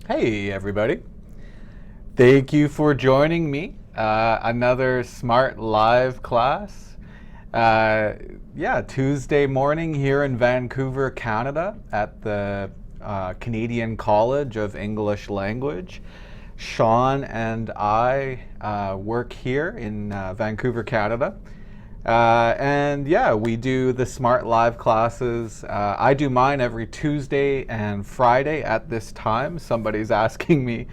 Hey everybody. Thank you for joining me. Another Smrt live class. Uh, yeah, Tuesday morning here in Vancouver, Canada at the Canadian College of English Language. Sean and I work here in Vancouver, Canada. And yeah, we do the Smrt Live classes. I do mine every Tuesday and Friday at this time. Somebody's asking me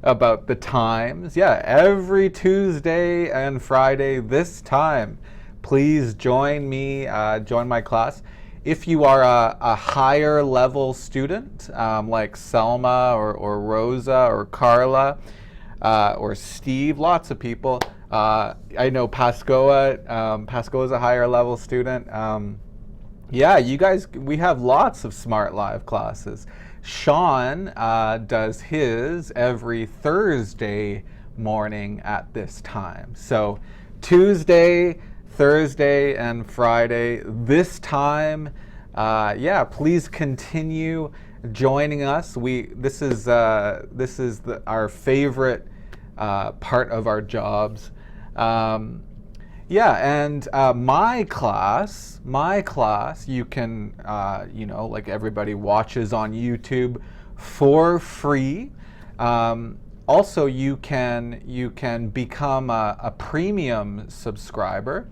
about the times. Yeah, every Tuesday and Friday this time. Please join me, join my class. If you are a higher level student, like Selma or Rosa or Carla, or Steve, lots of people. I know Pascoa. Pascoa is a higher level student. Yeah, you guys, we have lots of Smrt Live classes. Sean does his every Thursday morning at this time. So Tuesday, Thursday, and Friday, this time. Yeah, please continue joining us. This is our favorite part of our jobs. Yeah, and my class, you can, like everybody watches on YouTube for free. Also, you can become a premium subscriber.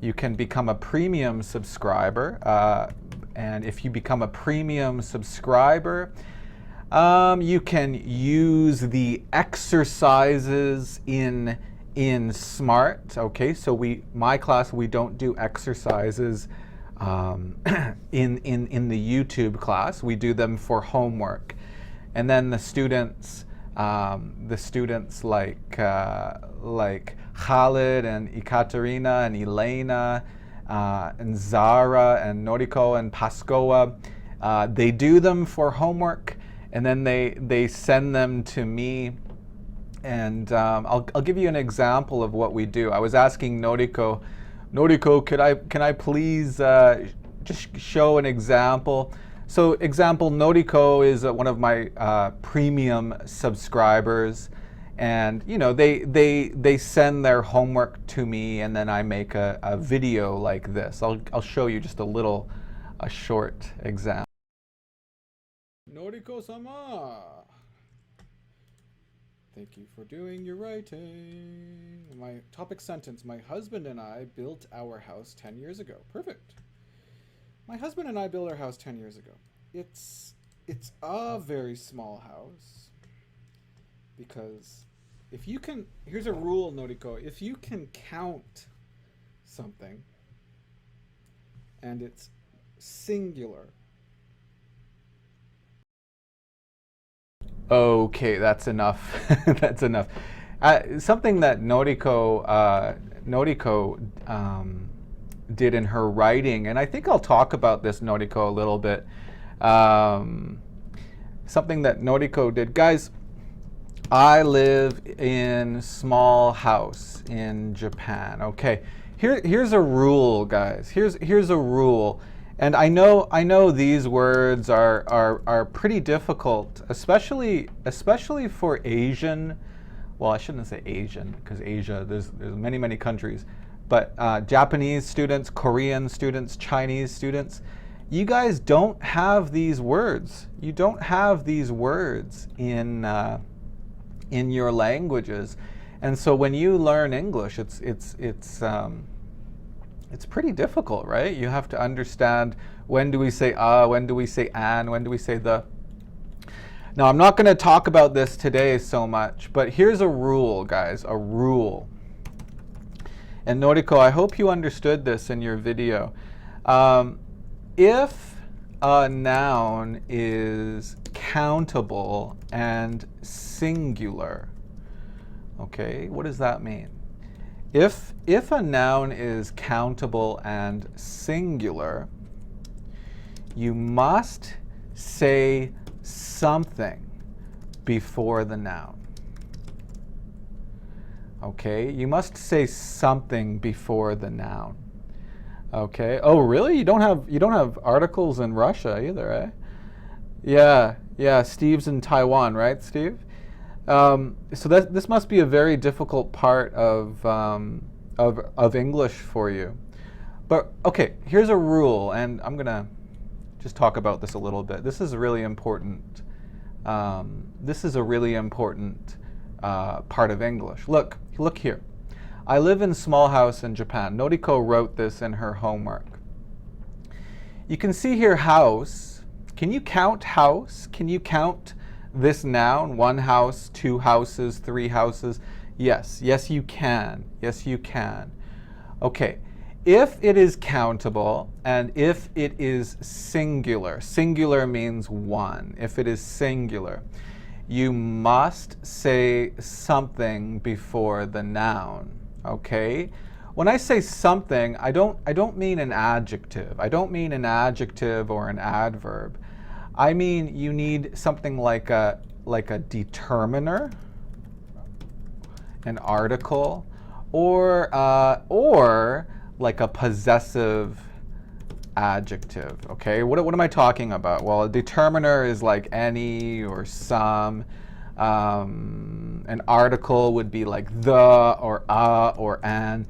You can become a premium subscriber, and if you become a premium subscriber, you can use the exercises in Smrt. Okay, so my class, we don't do exercises in the YouTube class. We do them for homework, and then the students like Khalid and Ekaterina and Elena and Zara and Noriko and Pascoa, they do them for homework, and then they send them to me. And I'll give you an example of what we do. I was asking Noriko, can I please just show an example? So example, Noriko is one of my premium subscribers, and they send their homework to me, and then I make a video like this. I'll show you just a short example. Noriko-sama, thank you for doing your writing. My topic sentence: my husband and I built our house 10 years ago. Perfect. My husband and I built our house 10 years ago. It's a very small house, because if you can, here's a rule, Noriko. If you can count something and it's singular. Okay, that's enough. That's enough. Something that Noriko did in her writing, and I think I'll talk about this, Noriko, a little bit. Something that Noriko did. Guys, I live in small house in Japan. Okay, here's a rule, guys. Here's a rule. And I know these words are pretty difficult, especially for Asian. Well, I shouldn't say Asian, because Asia, there's many countries, but Japanese students, Korean students, Chinese students, you guys don't have these words. You don't have these words in your languages, and so when you learn English, it's pretty difficult, right? You have to understand, when do we say when do we say an, when do we say the. Now, I'm not going to talk about this today so much, but here's a rule, guys, a rule. And Noriko, I hope you understood this in your video. If a noun is countable and singular, okay, what does that mean? If a noun is countable and singular, you must say something before the noun. Okay, you must say something before the noun. Okay. Oh, really? You don't have articles in Russia either, eh? Yeah, Yeah, Steve's in Taiwan, right, Steve? So this must be a very difficult part of English for you. But okay, here's a rule, and I'm gonna just talk about this a little bit. This is really important. This is a really important part of English. Look here. I live in small house in Japan. Noriko wrote this in her homework. You can see here house. Can you count house? Can you count this noun? One house, two houses, three houses? Yes, yes you can. Yes you can. Okay, if it is countable and if it is singular, singular means one. If it is singular, you must say something before the noun, okay? When I say something, I don't mean an adjective. I don't mean an adjective or an adverb. I mean you need something like a determiner, an article, or like a possessive adjective. Okay, what am I talking about? Well, a determiner is like any or some. An article would be like the or a or an.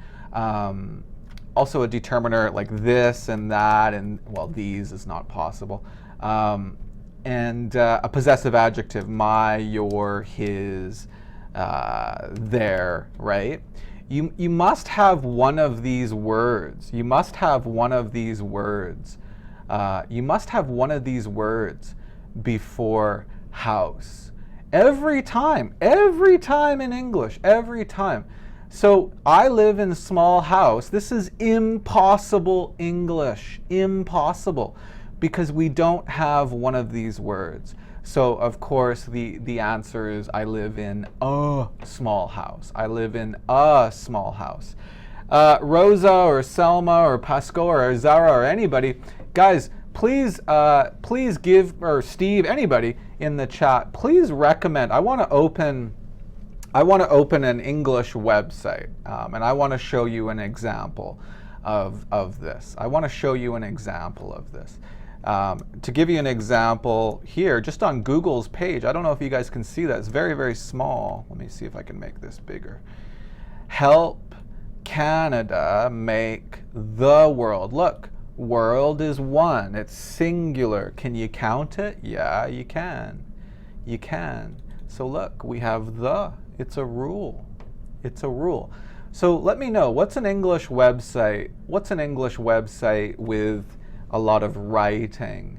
Also a determiner like this and that, and well, these is not possible. And a possessive adjective, my, your, his, their, right? You must have one of these words. You must have one of these words. You must have one of these words before house. Every time in English, every time. So I live in a small house. This is impossible English, impossible, because we don't have one of these words. So of course the answer is I live in a small house. I live in a small house. Rosa or Selma or Pasco or Zara or anybody, guys, please give, or Steve, anybody in the chat, please recommend. I want to open an English website, and I want to show you an example of this. I want to show you an example of this. To give you an example here, just on Google's page, I don't know if you guys can see that. It's very, very small. Let me see if I can make this bigger. Help Canada make the world. Look, world is one. It's singular. Can you count it? Yeah, you can. You can. So look, we have the. It's a rule. It's a rule. So let me know, what's an English website? What's an English website with a lot of writing?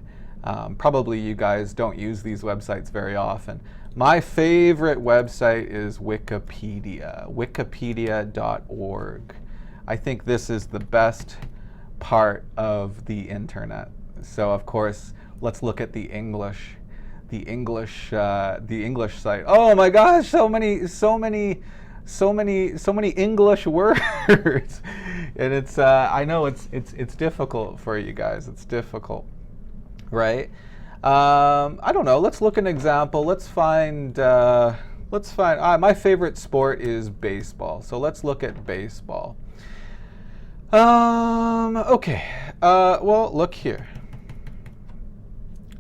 Probably you guys don't use these websites very often. My favorite website is Wikipedia, wikipedia.org. I think this is the best part of the internet. So of course, let's look at the English site. Oh my gosh, so many English words. And it's I know it's difficult for you guys. It's difficult, right? I don't know. Let's look at an example. Let's find my favorite sport is baseball. So let's look at baseball. Okay. Well, look here.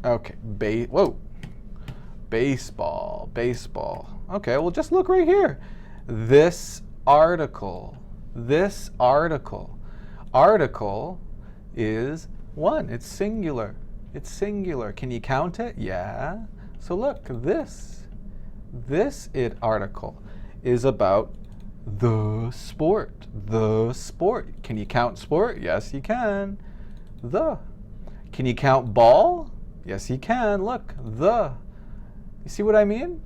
Okay. Baseball. Okay, well, just look right here. This article is one. It's singular. It's singular. Can you count it? Yeah. So look, this article is about the sport. The sport. Can you count sport? Yes, you can. The. Can you count ball? Yes, you can. Look, the. You see what I mean?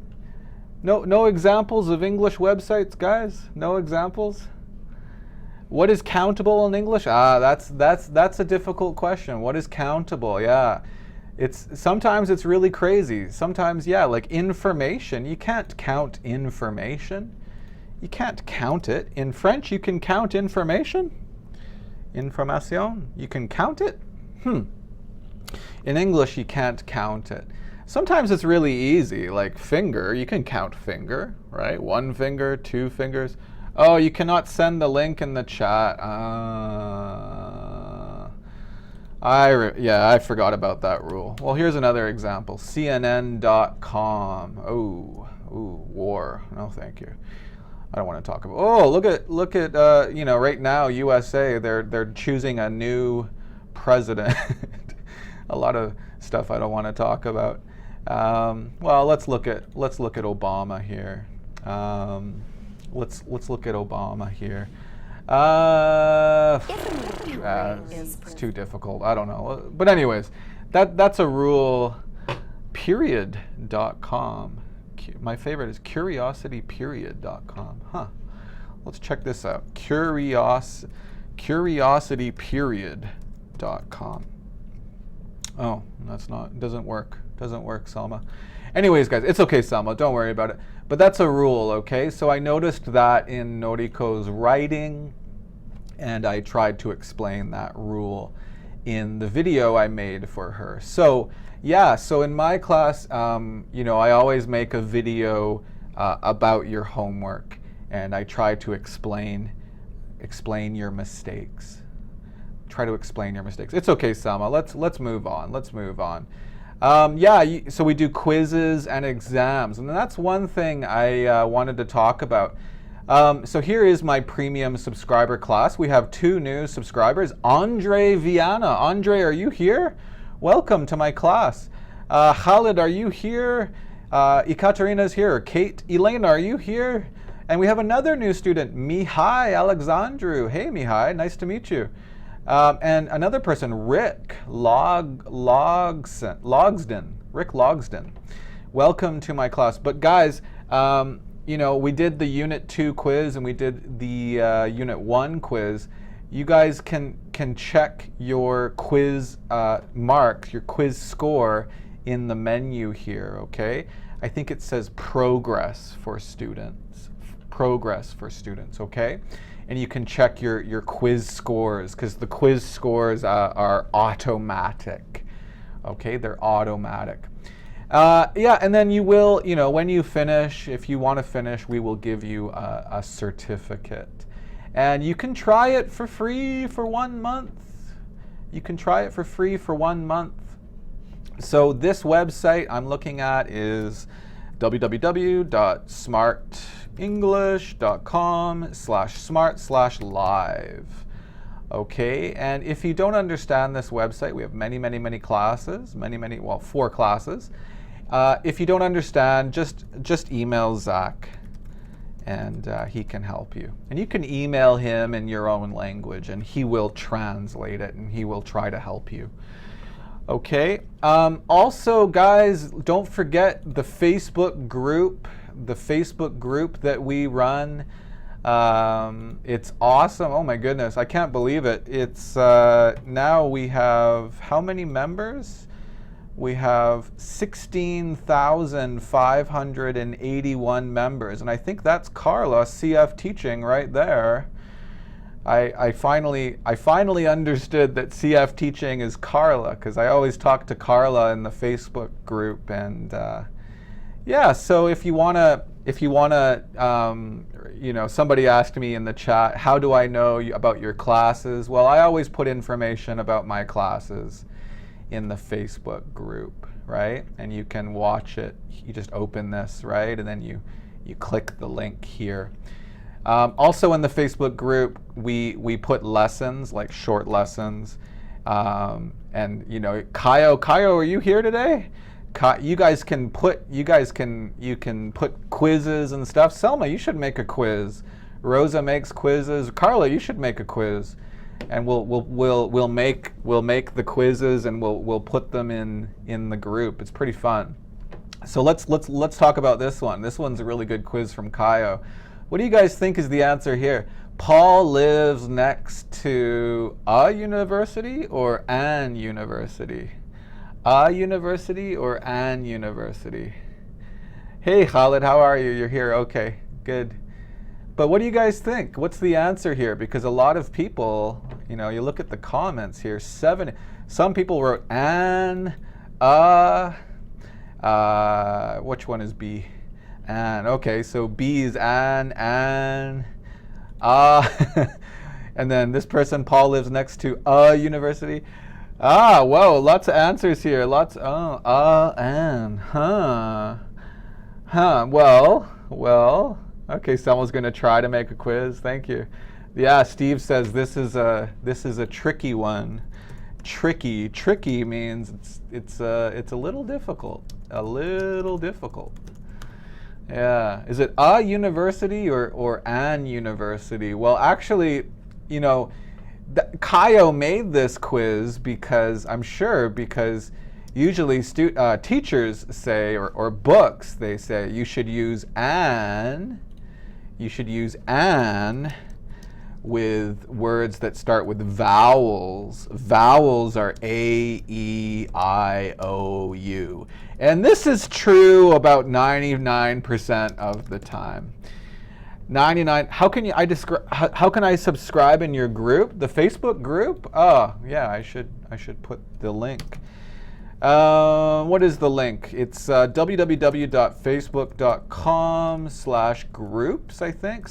No examples of English websites, guys? No examples? What is countable in English? That's a difficult question. What is countable? Yeah. Sometimes it's really crazy. Sometimes, yeah, like information. You can't count information. You can't count it. In French, you can count information. Information. You can count it. In English, you can't count it. Sometimes it's really easy, like finger. You can count finger, right? One finger, two fingers. Oh, you cannot send the link in the chat. Yeah, I forgot about that rule. Well, here's another example. CNN.com. Ooh, war. No, thank you. I don't want to talk about. Oh, look at right now USA. They're choosing a new president. A lot of stuff I don't want to talk about. Well, let's look at Obama here. Let's look at Obama here. It's too difficult. I don't know. But anyways, that's a rule. Period.com. My favorite is curiosity.period.com. Huh. Let's check this out. Curiosity.period.com. Oh, doesn't work. Doesn't work, Selma. Anyways, guys, it's okay, Selma. Don't worry about it. But that's a rule, okay? So I noticed that in Noriko's writing, and I tried to explain that rule in the video I made for her. So yeah, so in my class, I always make a video about your homework, and I try to explain your mistakes. Try to explain your mistakes. It's okay, Selma. Let's move on. Let's move on. So we do quizzes and exams, and that's one thing I wanted to talk about. So here is my premium subscriber class. We have 2 new subscribers. Andre Viana. Andre, are you here? Welcome to my class. Khalid, are you here? Ekaterina's here. Kate, Elena, are you here? And we have another new student, Mihai Alexandru. Hey, Mihai, nice to meet you. And another person, Rick Logsden. Rick Logsden. Welcome to my class. But guys, we did the Unit 2 quiz and we did the Unit 1 quiz. You guys can check your quiz marks, your quiz score in the menu here, okay? I think it says progress for students. Progress for students, okay? And you can check your quiz scores, because the quiz scores are automatic, okay? They're automatic. And then you will, when you finish, if you want to finish, we will give you a certificate. And you can try it for free for 1 month. You can try it for free for 1 month. So this website I'm looking at is www.smartenglish.com/smart/live. Okay, and if you don't understand this website, we have many classes, 4 classes. If you don't understand, just email Zach, and he can help you. And you can email him in your own language, and he will translate it, and he will try to help you. Okay. Also, guys, don't forget the Facebook group that we run. It's awesome. Oh my goodness, I can't believe it. It's now we have how many members? We have 16,581 members, and I think that's Carla, CF Teaching, right there. I finally understood that CF Teaching is Carla, because I always talk to Carla in the Facebook group, and so if you wanna, somebody asked me in the chat, how do I know about your classes? Well, I always put information about my classes in the Facebook group, right? And you can watch it. You just open this, right? And then you click the link here. Also in the Facebook group, we put lessons, like short lessons. And Kaio, are you here today? You can put quizzes and stuff. Selma, you should make a quiz. Rosa makes quizzes. Carla, you should make a quiz. And we'll make the quizzes, and we'll put them in the group. It's pretty fun. So let's talk about this one. This one's a really good quiz from Kaio. What do you guys think is the answer here? Paul lives next to a university or an university? A university or an university? Hey Khalid, how are you? You're here. Okay, good. But what do you guys think? What's the answer here? Because a lot of people, you look at the comments here, some people wrote an, which one is B? An. Okay, so B is an, and then this person, Paul lives next to a university. Ah, whoa, lots of answers here. Lots, and, well, okay, someone's going to try to make a quiz. Thank you. Yeah, Steve says this is a tricky one. Tricky means it's a little difficult. A little difficult. Yeah. Is it a university or an university? Well, actually, you know, Kaio made this quiz because usually teachers say, or books, they say you should use an with words that start with vowels. Vowels are A, E, I, O, U. And this is true about 99% of the time. 99. How can I subscribe in your group, the Facebook group? Oh, yeah, I should put the link. What is the link? It's www.facebook.com/groups, I think,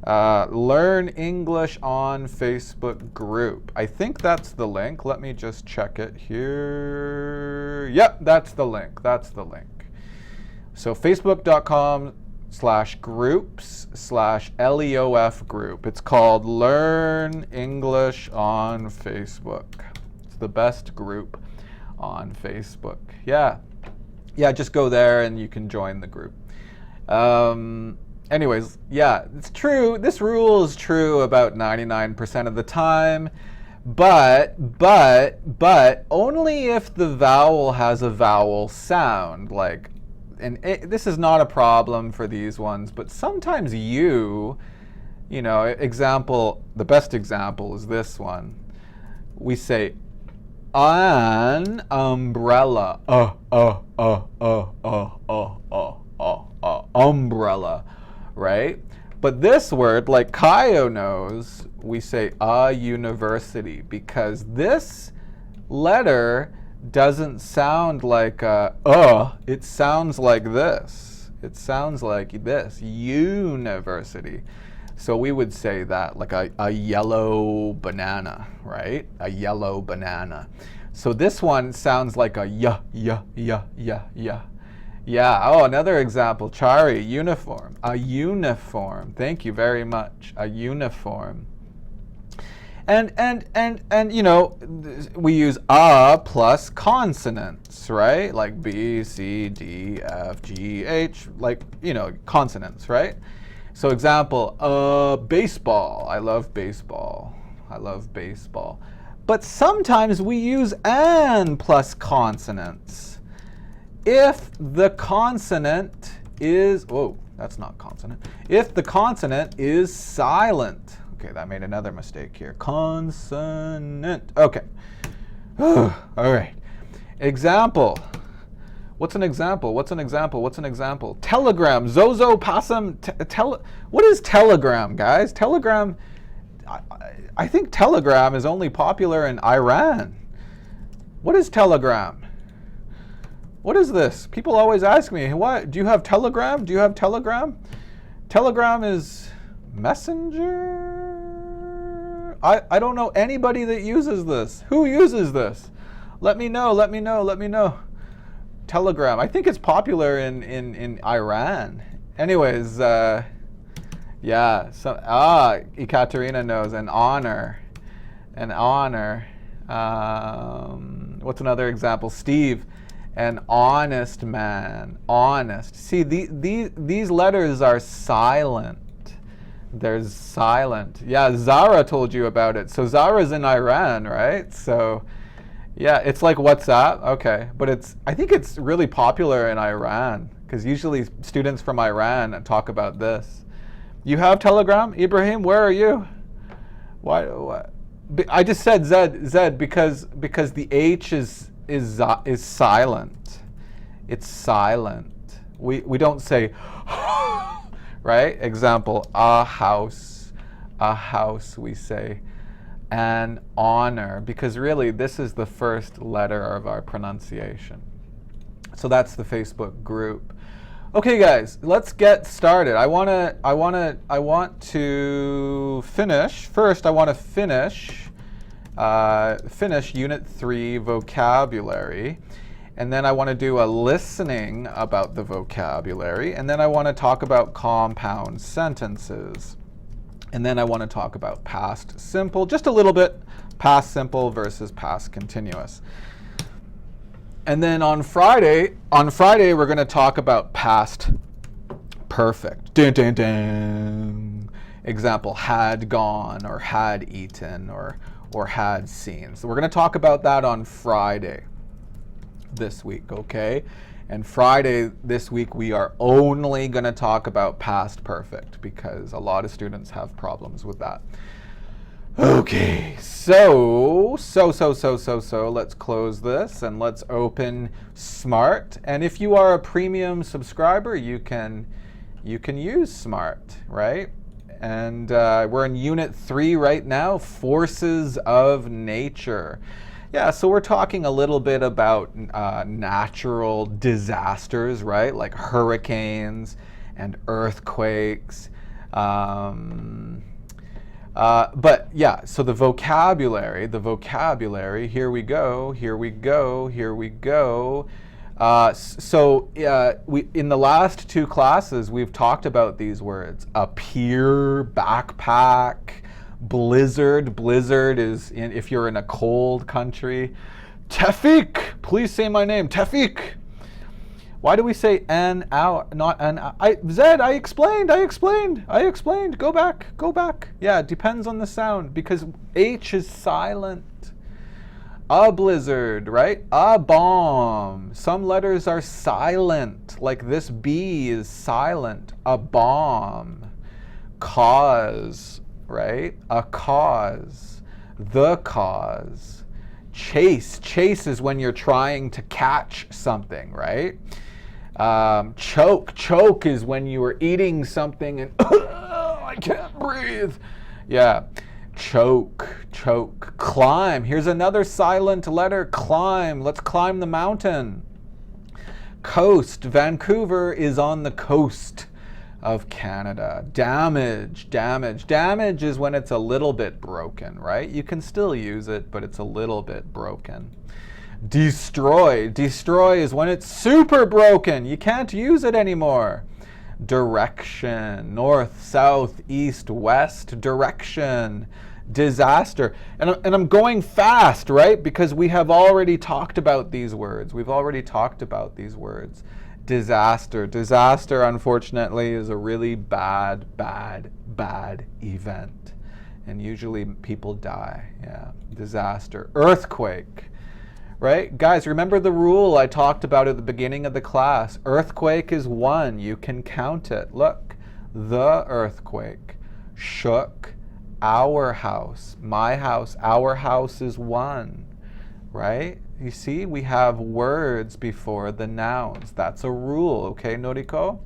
Learn English on Facebook group. I think that's the link. Let me just check it here. Yep, that's the link. So facebook.com/groups/LEOF group. It's called Learn English on Facebook. It's the best group on Facebook. Yeah, just go there and you can join the group. Anyways, yeah, it's true. This rule is true about 99% of the time, but only if the vowel has a vowel sound. Like, this is not a problem for these ones, but sometimes the best example is this one. We say an umbrella, umbrella. Right? But this word, like Kaio knows, we say a university because this letter doesn't sound like it sounds like this. It sounds like this, university. So we would say that like a yellow banana, right? A yellow banana. So this one sounds like a yeah. Yeah, another example, Chari, uniform, a uniform. Thank you very much, a uniform. And we use a plus consonants, right? Like B, C, D, F, G, H, like, consonants, right? So example, baseball. I love baseball. But sometimes we use an plus consonants. If the consonant is, that's not consonant. If the consonant is silent. Okay, that made another mistake here. Consonant. Okay. All right. Example. What's an example? Telegram. Zozo Possum. What is Telegram, guys? Telegram. I think Telegram is only popular in Iran. What is Telegram? What is this? People always ask me, what? Do you have Telegram? Telegram is Messenger? I don't know anybody that uses this. Who uses this? Let me know. Telegram. I think it's popular in Iran. Anyways, Ekaterina knows. An honor. What's another example? Steve. An honest man. Honest. See, these letters are silent. There's silent. Yeah, Zara told you about it. So Zara's in Iran, right? So, yeah, it's like WhatsApp. Okay, but I think it's really popular in Iran because usually students from Iran talk about this. You have Telegram, Ibrahim? Where are you? Why? I just said Zed because the H is silent. It's silent. We don't say right? Example, a house, we say an honor, because really this is the first letter of our pronunciation. So that's the Facebook group. Okay guys, let's get started. I want to finish. First I want to finish finish Unit 3 vocabulary. And then I want to do a listening about the vocabulary. And then I want to talk about compound sentences. And then I want to talk about past simple, just a little bit, past simple versus past continuous. And then on Friday we're going to talk about past perfect. Dun, dun, dun. Example, had gone or had eaten or had seen. So we're going to talk about that on Friday this week, okay? And Friday this week we are only going to talk about past perfect because a lot of students have problems with that. Okay, so let's close this and let's open Smrt. And if you are a premium subscriber, you can use Smrt, right? And we're in Unit 3 right now, Forces of Nature. Yeah, so we're talking a little bit about natural disasters, right? Like hurricanes and earthquakes. But yeah, so the vocabulary, here we go. In the last two classes, we've talked about these words. Appear, backpack, blizzard. Blizzard is if you're in a cold country. Tefik, please say my name, Tefik. Why do we say an hour, not an hour? Zed, I explained. Go back. Yeah, it depends on the sound because H is silent. A blizzard, right? A bomb. Some letters are silent, like this B is silent. A bomb. Cause, right? A cause. The cause. Chase. Chase is when you're trying to catch something, right? Choke. Choke is when you are eating something and I can't breathe. Yeah. Choke. Climb. Here's another silent letter. Climb. Let's climb the mountain. Coast. Vancouver is on the coast of Canada. Damage. Damage is when it's a little bit broken, right? You can still use it, but it's a little bit broken. Destroy. Destroy is when it's super broken. You can't use it anymore. Direction. North, south, east, west. Direction. Disaster. And I'm going fast, right? Because we have already talked about these words. Disaster. Disaster, unfortunately, is a really bad event. And usually people die. Yeah. Disaster. Earthquake. Right? Guys, remember the rule I talked about at the beginning of the class. Earthquake is 1. You can count it. Look. The earthquake shook our house. My house. Our house is 1. Right? You see, we have words before the nouns. That's a rule, okay, Noriko?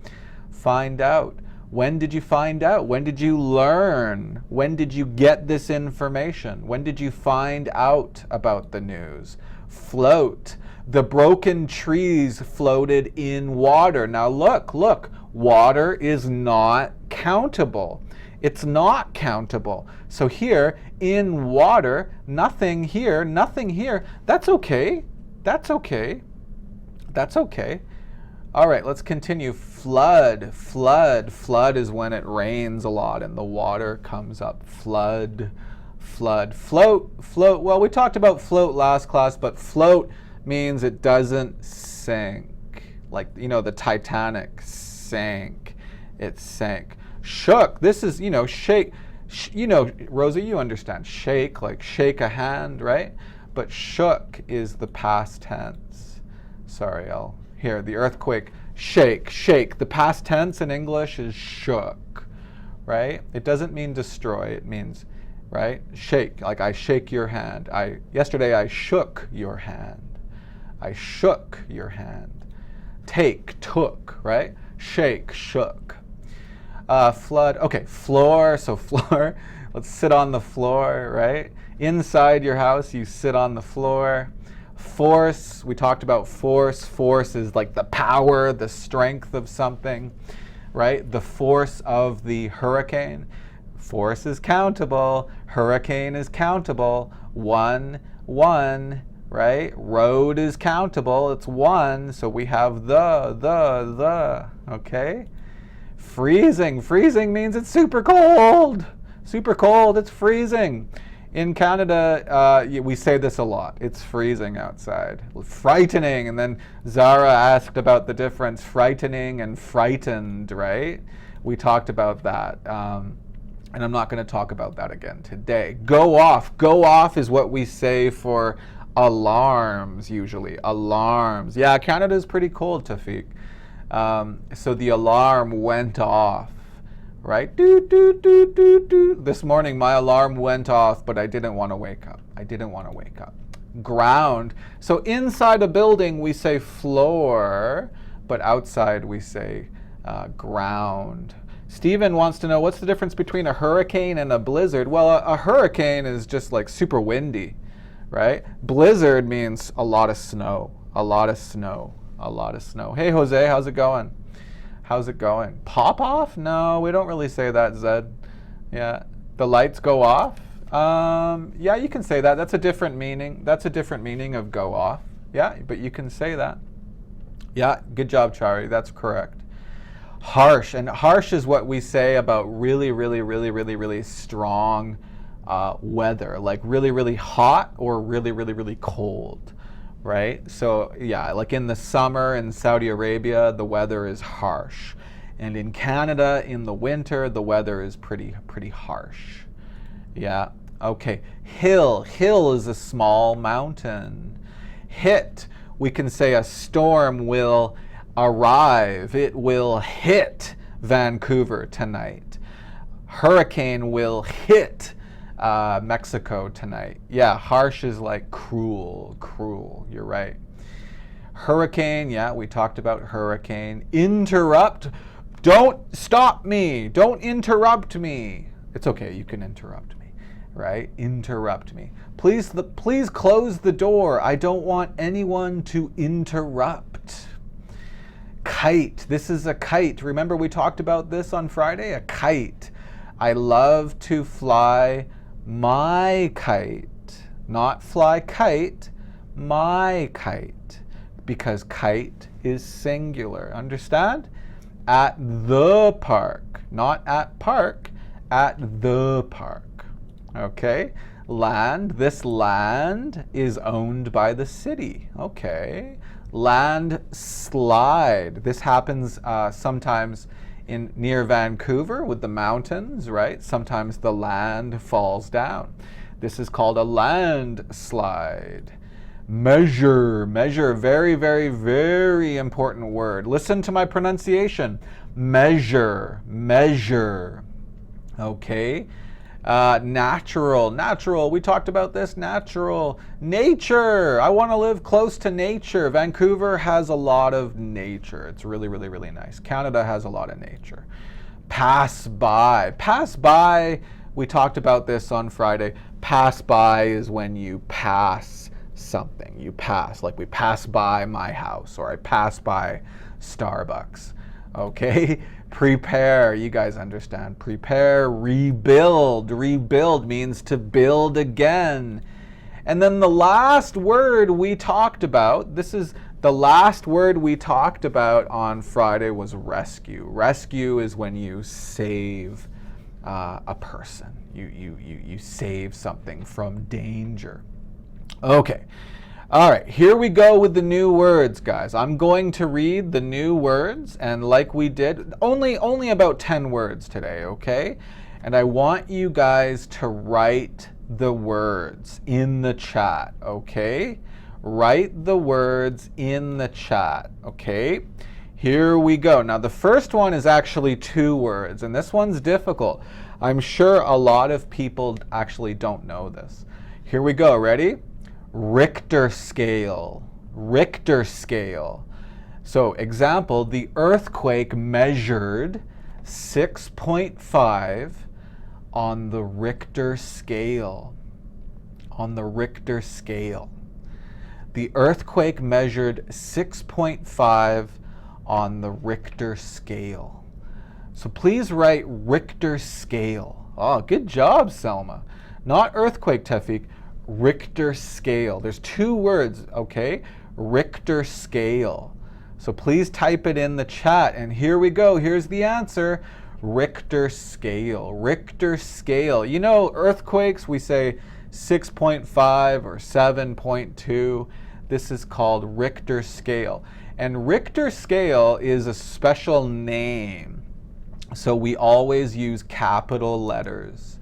Find out. When did you find out? When did you learn? When did you get this information? When did you find out about the news? Float. The broken trees floated in water. Now look. Water is not countable. It's not countable. So here, in water, nothing here. That's okay. All right, let's continue. Flood. Flood is when it rains a lot and the water comes up. Flood. Float. Well, we talked about float last class, but float means it doesn't sink. Like, the Titanic sank. It sank. Shook. This is, shake. Rosa, you understand. Shake, like shake a hand, right? But shook is the past tense. Sorry, here, the earthquake. Shake. The past tense in English is shook, right? It doesn't mean destroy. It means, right? Shake, like I shake your hand. Yesterday I shook your hand. I shook your hand. Took, right? Shake, shook. Flood, okay, floor, so floor. Let's sit on the floor, right? Inside your house, you sit on the floor. Force, we talked about force. Force is like the power, the strength of something, right? The force of the hurricane. Force is countable. Hurricane is countable. 1, 1, right? Road is countable. It's 1. So we have the, okay? Freezing. Freezing means it's super cold. Super cold. It's freezing. In Canada, we say this a lot. It's freezing outside. Frightening. And then Zara asked about the difference, frightening and frightened, right? We talked about that. And I'm not going to talk about that again today. Go off. Go off is what we say for alarms, usually. Alarms. Yeah, Canada's pretty cold, Tafiq. So the alarm went off, right? Doot, doot, doot, doot, doot. This morning my alarm went off, but I didn't want to wake up. I didn't want to wake up. Ground. So inside a building we say floor, but outside we say ground. Stephen wants to know, what's the difference between a hurricane and a blizzard? Well, a hurricane is just like super windy, right? Blizzard means a lot of snow, a lot of snow, a lot of snow. Hey, Jose, how's it going? How's it going? Pop off? No, we don't really say that, Zed. Yeah, the lights go off? Yeah, you can say that. That's a different meaning. That's a different meaning of go off. Yeah, but you can say that. Yeah, good job, Chari. That's correct. Harsh, and harsh is what we say about really, really, really, really, really strong weather, like really, really hot or really, really, really cold, right? So yeah, like in the summer in Saudi Arabia, the weather is harsh. And in Canada, in the winter, the weather is pretty harsh. Yeah, okay. Hill, hill is a small mountain. Hit, we can say a storm will arrive. It will hit Vancouver tonight. Hurricane will hit Mexico tonight. Yeah, harsh is like cruel, cruel. You're right. Hurricane, yeah, we talked about hurricane. Interrupt, don't stop me. Don't interrupt me. It's okay, you can interrupt me, right? Interrupt me. Please close the door. I don't want anyone to interrupt. Kite. This is a kite. Remember we talked about this on Friday? A kite. I love to fly my kite. Not fly kite, my kite. Because kite is singular. Understand? At the park. Not at park, at the park. Okay? Land. This land is owned by the city. Okay. Landslide. This happens sometimes near Vancouver with the mountains, right? Sometimes the land falls down. This is called a landslide. Measure. Measure. Very, very, very important word. Listen to my pronunciation. Measure. Measure. Okay. Natural. Natural. We talked about this. Natural. Nature. I want to live close to nature. Vancouver has a lot of nature. It's really, really, really nice. Canada has a lot of nature. Pass by. Pass by. We talked about this on Friday. Pass by is when you pass something. You pass. Like we pass by my house, or I pass by Starbucks. Okay? Prepare, you guys understand. Prepare, rebuild. Rebuild means to build again. And then the last word we talked about, this is the last word we talked about on Friday, was rescue. Rescue is when you save a person. You save something from danger. Okay. All right, here we go with the new words, guys. I'm going to read the new words, and like we did, only about 10 words today, okay? And I want you guys to write the words in the chat, okay? Write the words in the chat, okay? Here we go. Now, the first one is actually 2 words, and this one's difficult. I'm sure a lot of people actually don't know this. Here we go. Ready? Richter scale. Richter scale. So, example, the earthquake measured 6.5 on the Richter scale. On the Richter scale. The earthquake measured 6.5 on the Richter scale. So please write Richter scale, Oh, good job, Selma. Not earthquake, Tefik. Richter scale. There's two words, okay? Richter scale. So please type it in the chat. And here we go. Here's the answer. Richter scale. Richter scale. You know, earthquakes, we say 6.5 or 7.2. This is called Richter scale. And Richter scale is a special name. So we always use capital letters.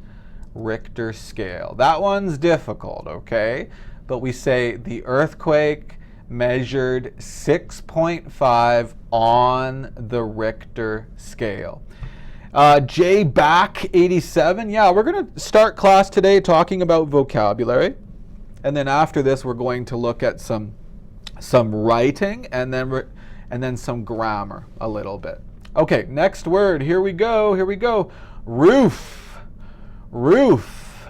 Richter scale. That one's difficult, okay? But we say the earthquake measured 6.5 on the Richter scale. J back 87. Yeah, we're going to start class today talking about vocabulary. And then after this, we're going to look at some writing and then some grammar a little bit. Okay, next word. Here we go. Here we go. Roof. Roof.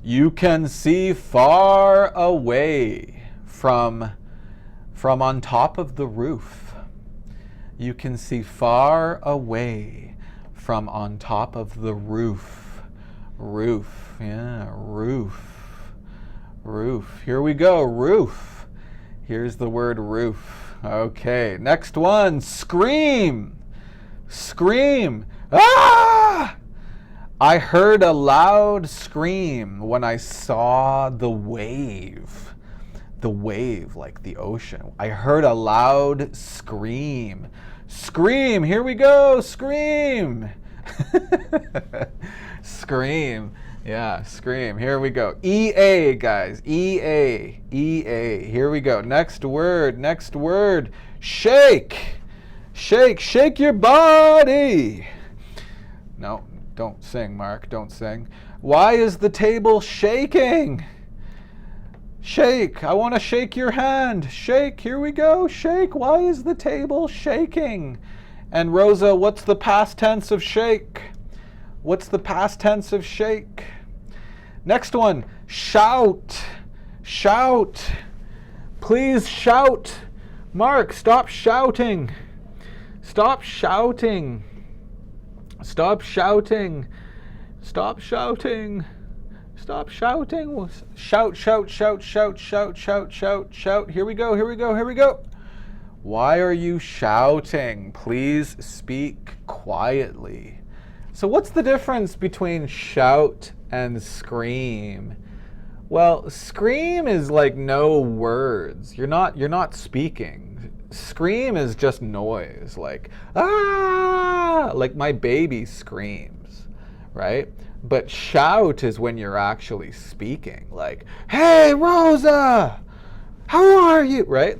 You can see far away from on top of the roof. You can see far away from on top of the roof. Roof. Yeah, roof. Roof. Here we go. Roof. Here's the word roof. Okay, next one. Scream. Scream. Ah! I heard a loud scream when I saw the wave. The wave, like the ocean. I heard a loud scream. Scream, here we go, scream. Scream, yeah, scream, here we go. EA, guys, EA, EA, here we go. Next word, shake. Shake, shake your body. No, don't sing, Mark, don't sing. Why is the table shaking? Shake, I want to shake your hand. Shake, here we go, shake. Why is the table shaking? And Rosa, what's the past tense of shake? What's the past tense of shake? Next one, shout. Shout. Please shout. Mark, stop shouting. Stop shouting. Stop shouting. Stop shouting. Stop shouting. Shout, shout, shout, shout, shout, shout, shout, shout. Here we go, here we go, here we go. Why are you shouting? Please speak quietly. So what's the difference between shout and scream? Well, scream is like no words. You're not speaking. Scream is just noise, like ah, like my baby screams, right? But shout is when you're actually speaking, like, hey, Rosa, how are you? Right?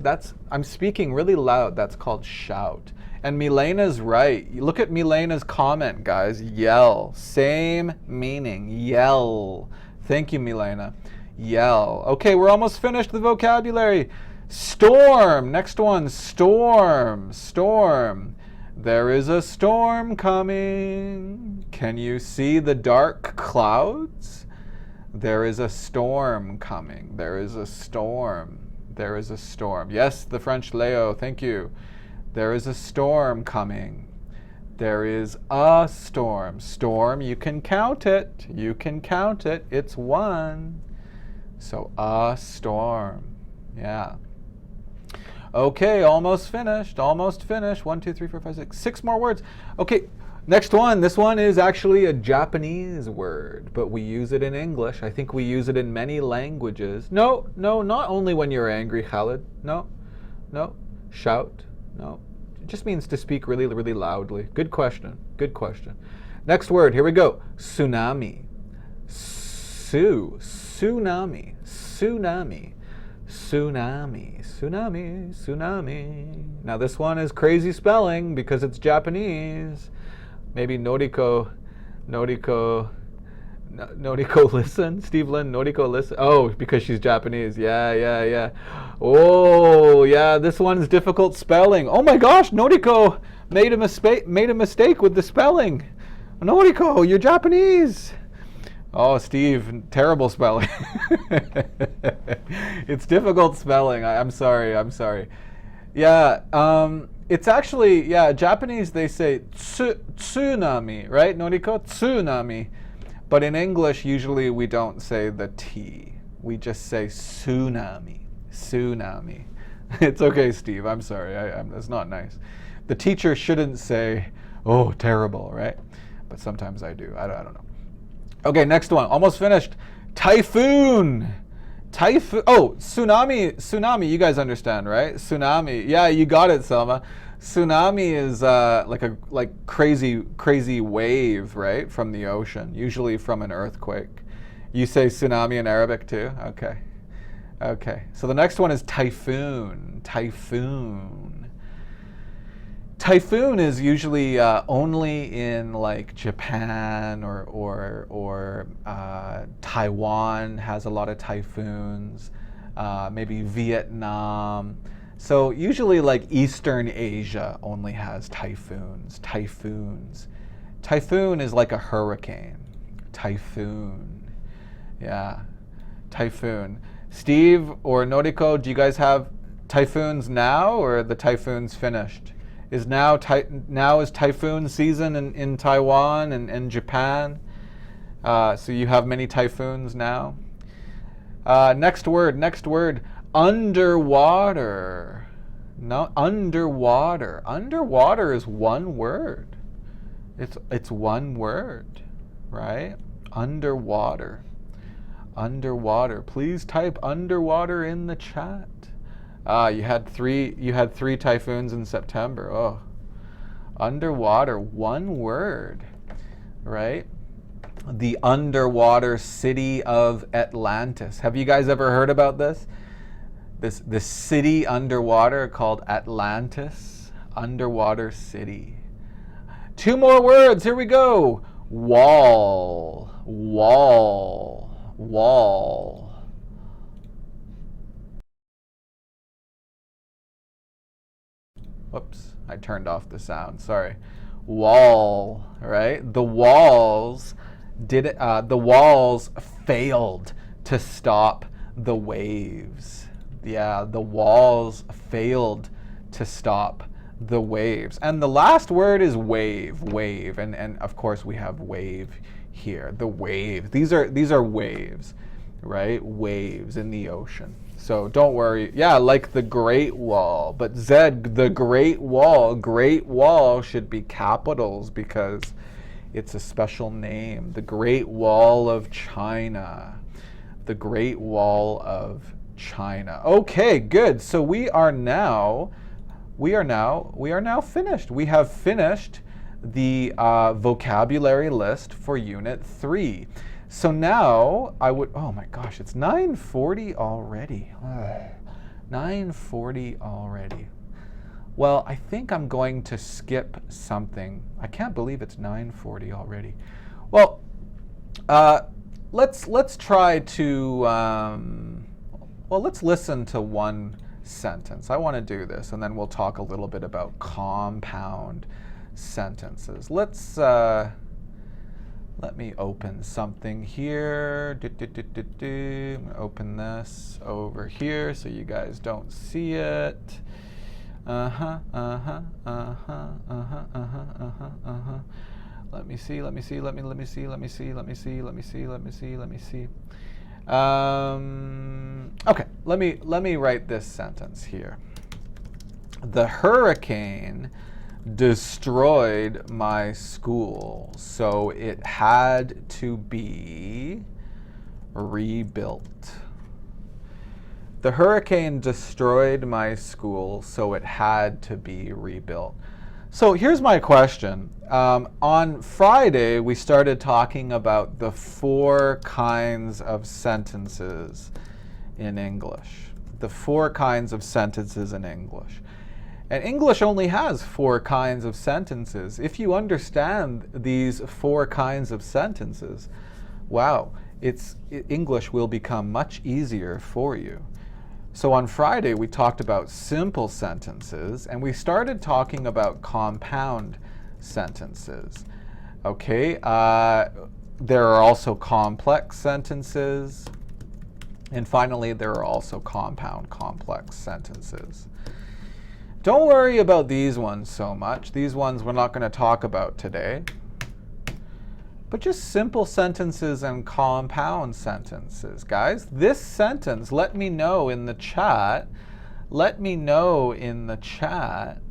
I'm speaking really loud. That's called shout. And Milena's right. Look at Milena's comment, guys. Yell. Same meaning. Yell. Thank you, Milena. Yell. Okay, we're almost finished the vocabulary. Storm. Next one. Storm. Storm. There is a storm coming. Can you see the dark clouds? There is a storm coming. There is a storm. There is a storm. Yes, the French Leo, thank you. There is a storm coming. There is a storm. Storm, you can count it. You can count it. It's one. So a storm. Yeah. Okay, almost finished. Almost finished. 1, 2, 3, 4, 5, 6. 6 more words. Okay, next one. This one is actually a Japanese word, but we use it in English. I think we use it in many languages. No, not only when you're angry, Khaled. No. Shout. No. It just means to speak really, really loudly. Good question. Good question. Next word. Here we go. Tsunami. Tsunami. Tsunami. Tsunami. Tsunami. Tsunami. Now this one is crazy spelling because it's Japanese. Maybe Noriko listen? Steve Lynn, Noriko listen? Oh, because she's Japanese. Yeah. Oh, yeah, this one's difficult spelling. Oh my gosh, Noriko made a mistake with the spelling. Noriko, you're Japanese. Oh, Steve, terrible spelling. It's difficult spelling. I'm sorry. Yeah, it's actually, yeah, Japanese, they say tsunami, right? Noriko? Tsunami. But in English, usually we don't say the T. We just say tsunami. Tsunami. It's okay, Steve. I'm sorry. That's not nice. The teacher shouldn't say, oh, terrible, right? But sometimes I do. I don't know. Okay, next one. Almost finished. Typhoon. Typhoon. Oh, tsunami. Tsunami. You guys understand, right? Tsunami. Yeah, you got it, Selma. Tsunami is like crazy wave, right, from the ocean. Usually from an earthquake. You say tsunami in Arabic too. Okay. Okay. So the next one is typhoon. Typhoon. Typhoon is usually only in like Japan or Taiwan has a lot of typhoons, maybe Vietnam. So usually like Eastern Asia only has typhoons. Typhoons. Typhoon is like a hurricane. Typhoon. Yeah. Typhoon. Steve or Noriko, do you guys have typhoons now or are the typhoons finished? Is now is typhoon season in Taiwan and Japan? So you have many typhoons now. Next word. Underwater. No, underwater. Underwater is one word. It's one word, right? Underwater. Underwater. Please type underwater in the chat. You had three typhoons in September. Oh, underwater, one word, right? The underwater city of Atlantis. Have you guys ever heard about this? This city underwater called Atlantis, underwater city. Two more words. Here we go. Wall, wall, wall. Whoops, I turned off the sound. Sorry. Wall, right? The walls failed to stop the waves. Yeah, the walls failed to stop the waves. And the last word is wave, and of course we have wave here. The wave. These are waves, right? Waves in the ocean. So don't worry. Yeah, like the Great Wall. But Zed, the Great Wall should be capitals because it's a special name. The Great Wall of China. The Great Wall of China. Okay, good. So we are now finished. We have finished the vocabulary list for Unit 3. So now oh my gosh, it's 9:40 already. 9:40 already. Well, I think I'm going to skip something. I can't believe it's 9:40 already. Well, let's try to, let's listen to one sentence. I want to do this, and then we'll talk a little bit about compound sentences. Let me open something here. I'm going to open this over here so you guys don't see it. Let me see. Okay, let me write this sentence here. The hurricane destroyed my school, so it had to be rebuilt. The hurricane destroyed my school, so it had to be rebuilt. So here's my question. On Friday, we started talking about the 4 kinds of sentences in English. The 4 kinds of sentences in English. And English only has 4 kinds of sentences. If you understand these 4 kinds of sentences, wow, English will become much easier for you. So on Friday, we talked about simple sentences, and we started talking about compound sentences. Okay, there are also complex sentences, and finally, there are also compound complex sentences. Don't worry about these ones so much. These ones we're not going to talk about today. But just simple sentences and compound sentences, guys. This sentence, let me know in the chat. Let me know in the chat.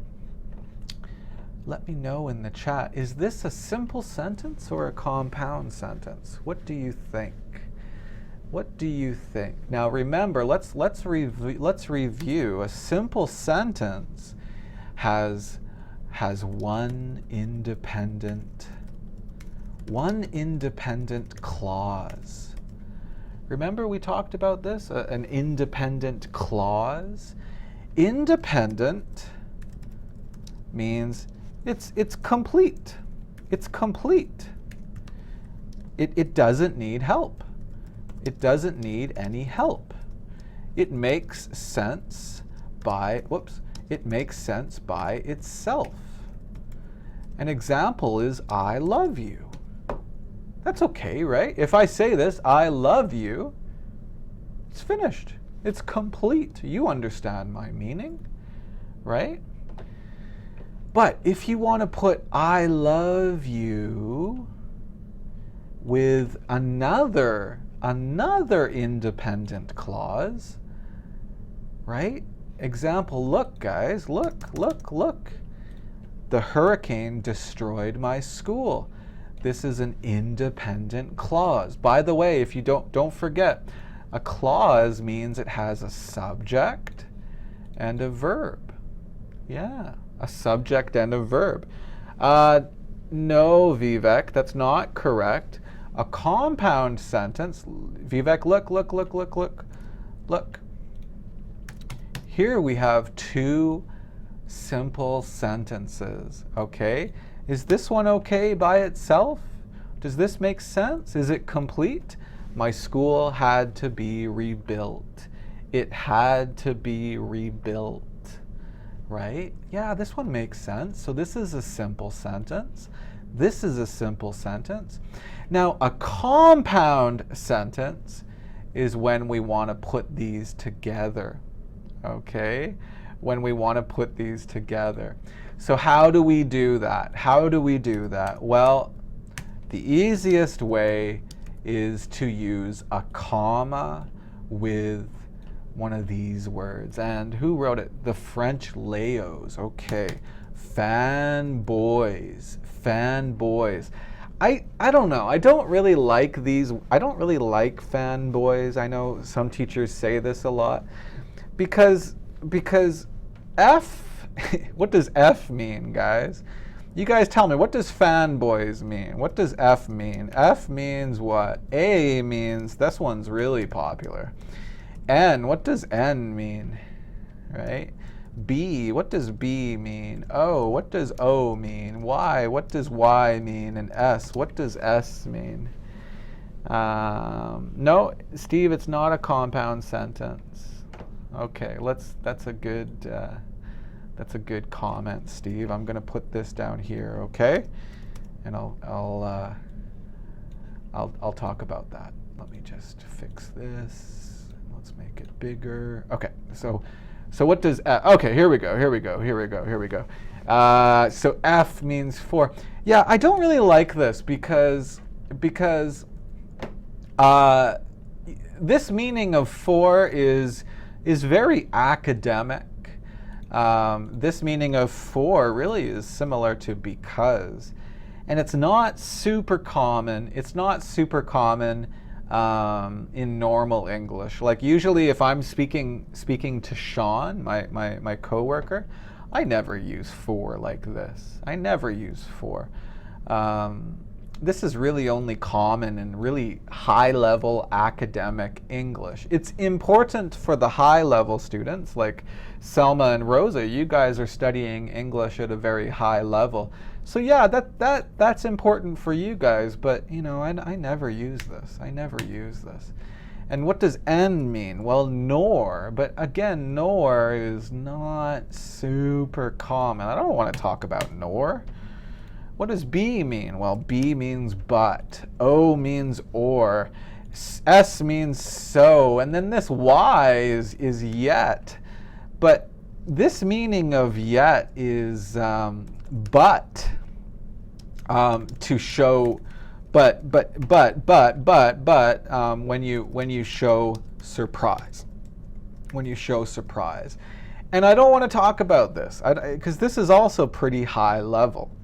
Let me know in the chat. Is this a simple sentence or a compound sentence? What do you think? What do you think? Now remember, let's review. A simple sentence has one independent clause. Remember we talked about this, an independent clause? Independent means it's complete. It's complete. It doesn't need help. It doesn't need any help. It makes sense by, it makes sense by itself. An example is, I love you. That's okay, right? If I say this, I love you, it's finished. It's complete. You understand my meaning, right? But if you want to put I love you with another independent clause, right? Example, look guys, look. The hurricane destroyed my school. This is an independent clause. By the way, if you don't forget, a clause means it has a subject and a verb. Yeah, a subject and a verb. No, Vivek, that's not correct. A compound sentence, Vivek, look. Here we have two simple sentences, okay? Is this one okay by itself? Does this make sense? Is it complete? My school had to be rebuilt. It had to be rebuilt, right? Yeah, this one makes sense. So this is a simple sentence. This is a simple sentence. Now, a compound sentence is when we want to put these together, okay? When we want to put these together. So how do we do that? How do we do that? Well, the easiest way is to use a comma with one of these words. And who wrote it? The French Leos. Okay. Fanboys. Fanboys. I don't know. I don't really like these. I don't really like fanboys. I know some teachers say this a lot. Because F, what does F mean, guys? You guys tell me, what does fanboys mean? What does F mean? F means what? A means, this one's really popular. N, what does N mean? Right? B, what does B mean? O, what does O mean? Y, what does Y mean? And S, what does S mean? No, Steve, it's not a compound sentence. Okay, that's a good comment, Steve. I'm gonna put this down here, okay? And I'll talk about that. Let me just fix this. Let's make it bigger. Okay, so what does F? Okay, here we go. So F means for. Yeah, I don't really like this because this meaning of for is very academic. This meaning of for really is similar to because, and it's not super common. It's not super common in normal English. Like usually, if I'm speaking to Sean, my coworker, I never use for like this. I never use for. This is really only common in really high-level academic English. It's important for the high-level students like Selma and Rosa. You guys are studying English at a very high level. So yeah, that's important for you guys, but you know, I never use this. I never use this. And what does N mean? Well, nor, but again, nor is not super common. I don't want to talk about nor. What does B mean? Well, B means but, O means or, S means so, and then this Y is yet. But this meaning of yet is but, to show, but when you show surprise, when you show surprise. And I don't want to talk about this because this is also pretty high level.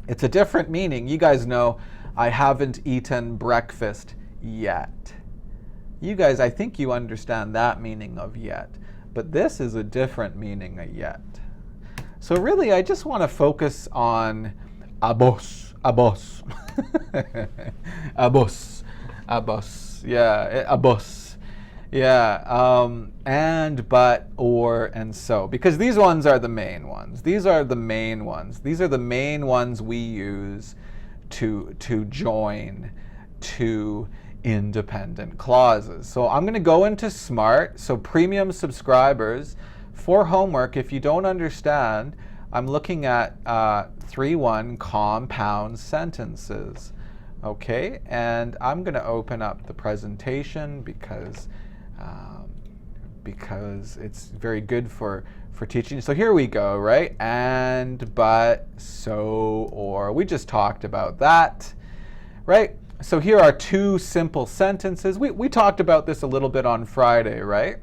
It's a different meaning. You guys know I haven't eaten breakfast yet. You guys, I think you understand that meaning of yet. But this is a different meaning of yet. So really, I just want to focus on abos. Abos. Abos. Abos. Yeah, abos. Yeah, and, but, or, and so. Because these ones are the main ones. These are the main ones. These are the main ones we use to join two independent clauses. So I'm going to go into Smrt. So premium subscribers, for homework, if you don't understand, I'm looking at 3.1 compound sentences. Okay, and I'm going to open up the presentation because it's very good for teaching. So here we go, right? And, but, so, or. We just talked about that, right? So here are two simple sentences. We talked about this a little bit on Friday, right?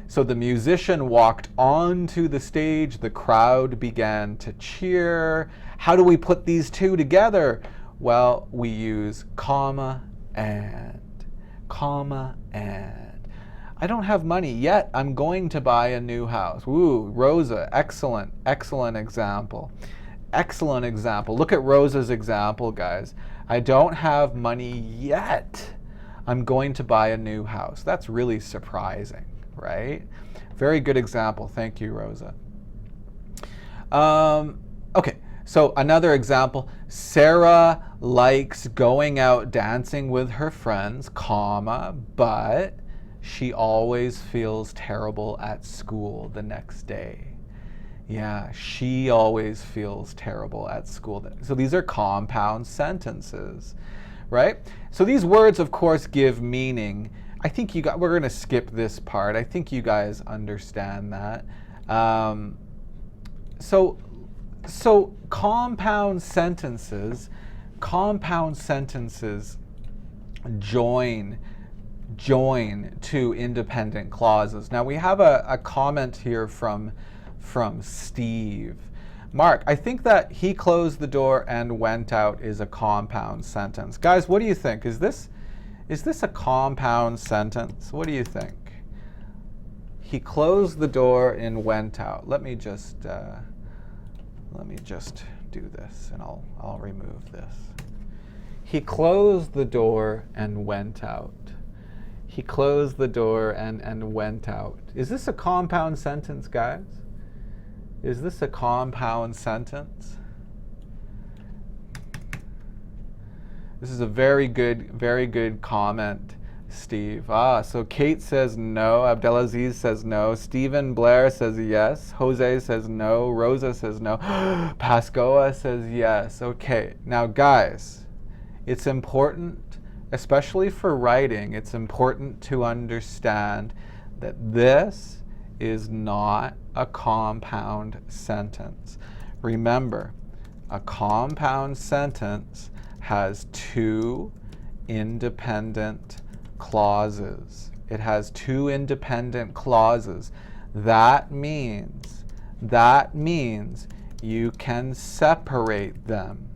So the musician walked onto the stage, the crowd began to cheer. How do we put these two together? Well, we use comma, and. Comma, and. I don't have money yet. I'm going to buy a new house. Woo, Rosa, excellent, excellent example. Excellent example. Look at Rosa's example, guys. I don't have money yet. I'm going to buy a new house. That's really surprising, right? Very good example. Thank you, Rosa. Okay, so another example. Sarah likes going out dancing with her friends, comma, but she always feels terrible at school the next day. Yeah, she always feels terrible at school. So these are compound sentences, right? So these words, of course, give meaning. I think we're going to skip this part. I think you guys understand that. So compound sentences join two independent clauses. Now we have a comment here from Steve. Mark, I think that he closed the door and went out is a compound sentence. Guys, what do you think? Is this a compound sentence? What do you think? He closed the door and went out. Let me just do this, and I'll remove this. He closed the door and went out. He closed the door and went out. Is this a compound sentence, guys? Is this a compound sentence? This is a very good comment, Steve. So Kate says no, Abdelaziz says no, Stephen Blair says yes, Jose says no, Rosa says no, Pascoa says yes. Okay, now guys, it's important, especially for writing, it's important to understand that this is not a compound sentence. Remember, a compound sentence has two independent clauses. It has two independent clauses. That means you can separate them.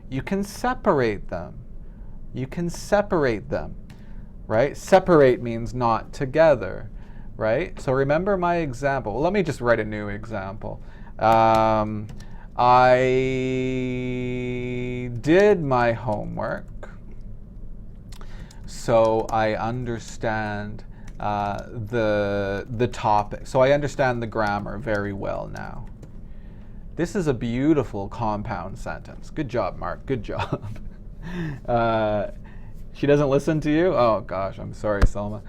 You can separate them. You can separate them, right? Separate means not together, right? So remember my example. Well, let me just write a new example. I did my homework, so I understand the topic. So I understand the grammar very well now. This is a beautiful compound sentence. Good job, Mark. Good job. She doesn't listen to you? Oh gosh, I'm sorry, Selma.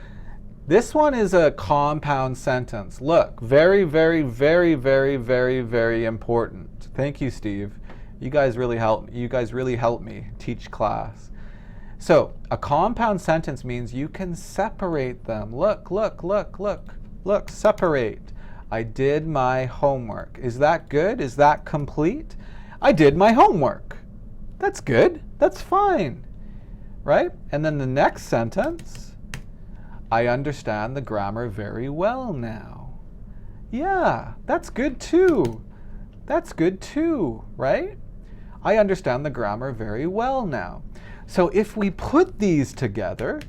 This one is a compound sentence. Look, very, very, very, very, very, very important. Thank you, Steve. You guys really helped me teach class. So, a compound sentence means you can separate them. Look, separate. I did my homework. Is that good? Is that complete? I did my homework. That's good. That's fine. Right? And then the next sentence, I understand the grammar very well now. Yeah, that's good too. That's good too, right? I understand the grammar very well now. So if we put these together,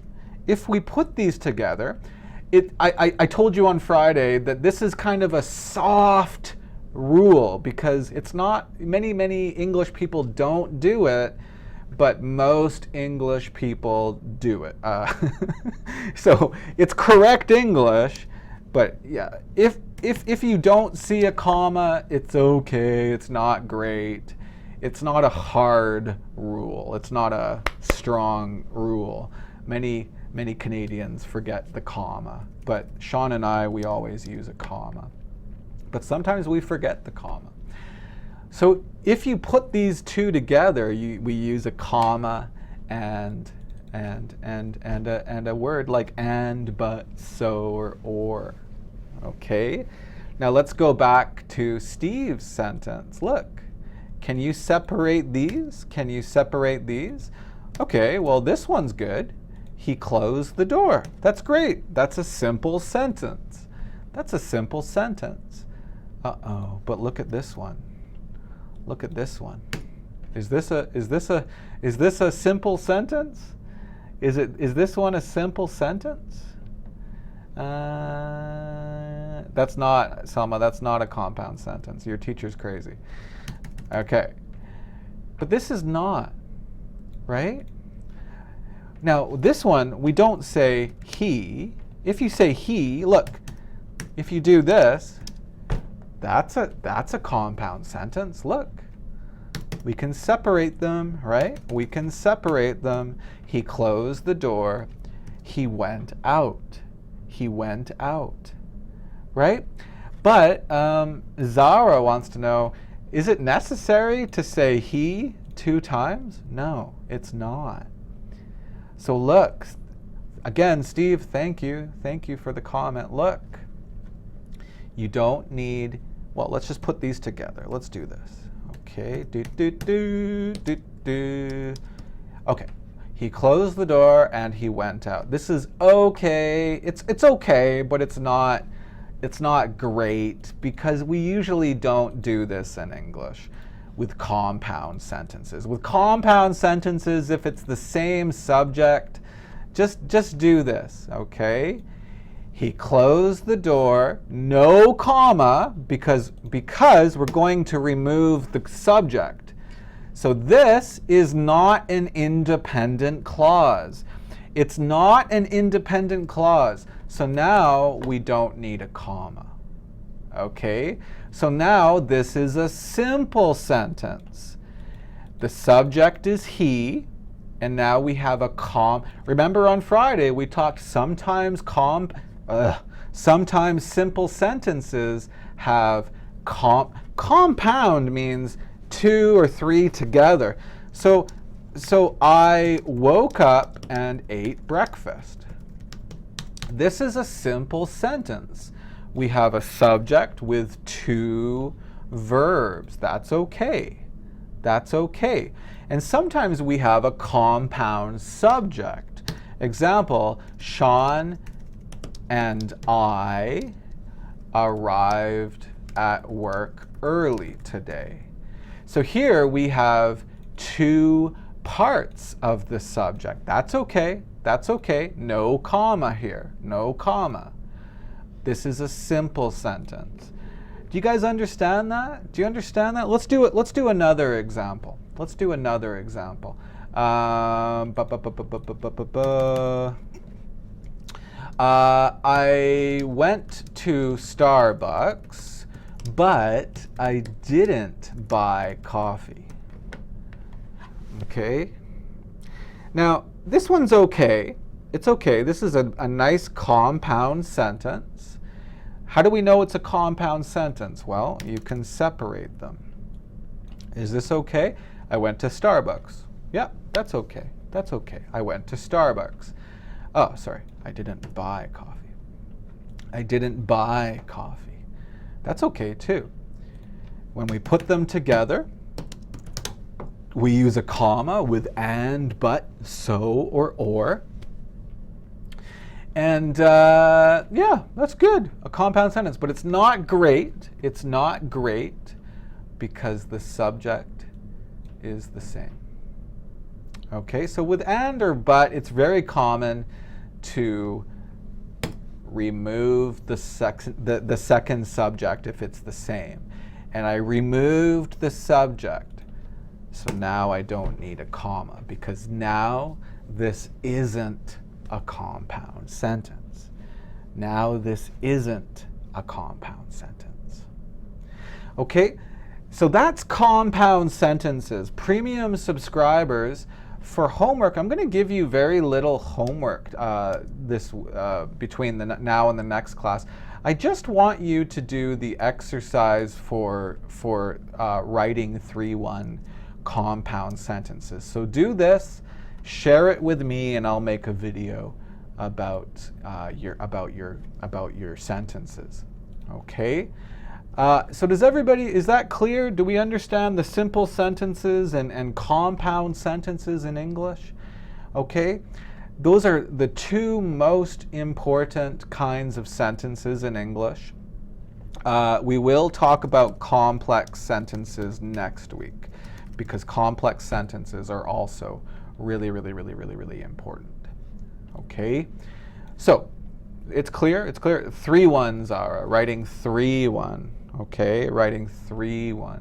I told you on Friday that this is kind of a soft rule because it's not, many English people don't do it, but most English people do it. So it's correct English, but yeah, if you don't see a comma, it's okay, it's not great. It's not a hard rule. It's not a strong rule. Many Canadians forget the comma, but Sean and I, we always use a comma. But sometimes we forget the comma. So if you put these two together, we use a comma and a word like and, but, so, or. Okay? Now let's go back to Steve's sentence. Look, can you separate these? Can you separate these? Okay, well this one's good. He closed the door. That's great. That's a simple sentence. That's a simple sentence. Uh-oh, but look at this one. Look at this one. Is this a simple sentence? Is this one a simple sentence? That's not, Selma, that's not a compound sentence. Your teacher's crazy. Okay. But this is not, right? Now, this one, we don't say he. If you say he, look, if you do this, that's a compound sentence. Look. We can separate them, right? We can separate them. He closed the door. He went out. He went out. Right? But Zara wants to know, is it necessary to say he 2 times? No, it's not. So look, again, Steve, thank you. Thank you for the comment. Look, you don't need, well, let's just put these together. Let's do this. Okay, Okay, he closed the door and he went out. This is okay. It's okay, but it's not great because we usually don't do this in English with compound sentences. With compound sentences, if it's the same subject, just do this, okay? He closed the door, no comma, because we're going to remove the subject. So this is not an independent clause. It's not an independent clause. So now we don't need a comma. Okay? So now this is a simple sentence. The subject is he, and now we have a Remember on Friday we talked sometimes simple sentences have compound means 2 or 3 together. So I woke up and ate breakfast. This is a simple sentence. We have a subject with 2 verbs. That's okay. That's okay. And sometimes we have a compound subject. Example, Sean and I arrived at work early today. So here we have 2 parts of the subject. That's okay. That's okay. No comma here. No comma. This is a simple sentence. Do you guys understand that? Do you understand that? Let's do it. Let's do another example. Let's do another example. I went to Starbucks, but I didn't buy coffee. Okay. Now, this one's okay. It's okay. This is a nice compound sentence. How do we know it's a compound sentence? Well, you can separate them. Is this okay? I went to Starbucks. Yeah, that's okay. That's okay. I went to Starbucks. Oh, sorry. I didn't buy coffee. I didn't buy coffee. That's okay too. When we put them together, we use a comma with and, but, so, or. And yeah, that's good, a compound sentence. But it's not great. It's not great because the subject is the same. Okay, so with and or but, it's very common to remove the second subject if it's the same. And I removed the subject, so now I don't need a comma, because now this isn't a compound sentence. Now this isn't a compound sentence. Okay, so that's compound sentences. Premium subscribers, for homework, I'm going to give you very little homework between now and the next class. I just want you to do the exercise for writing 3-1 compound sentences. So do this, share it with me, and I'll make a video about your sentences. Okay. So does everybody, is that clear? Do we understand the simple sentences and compound sentences in English? Okay, those are the two most important kinds of sentences in English. We will talk about complex sentences next week, because complex sentences are also really, really, really, really, really important. Okay, so it's clear, 3-1, Zara, writing 3-1. Okay, writing 3-1.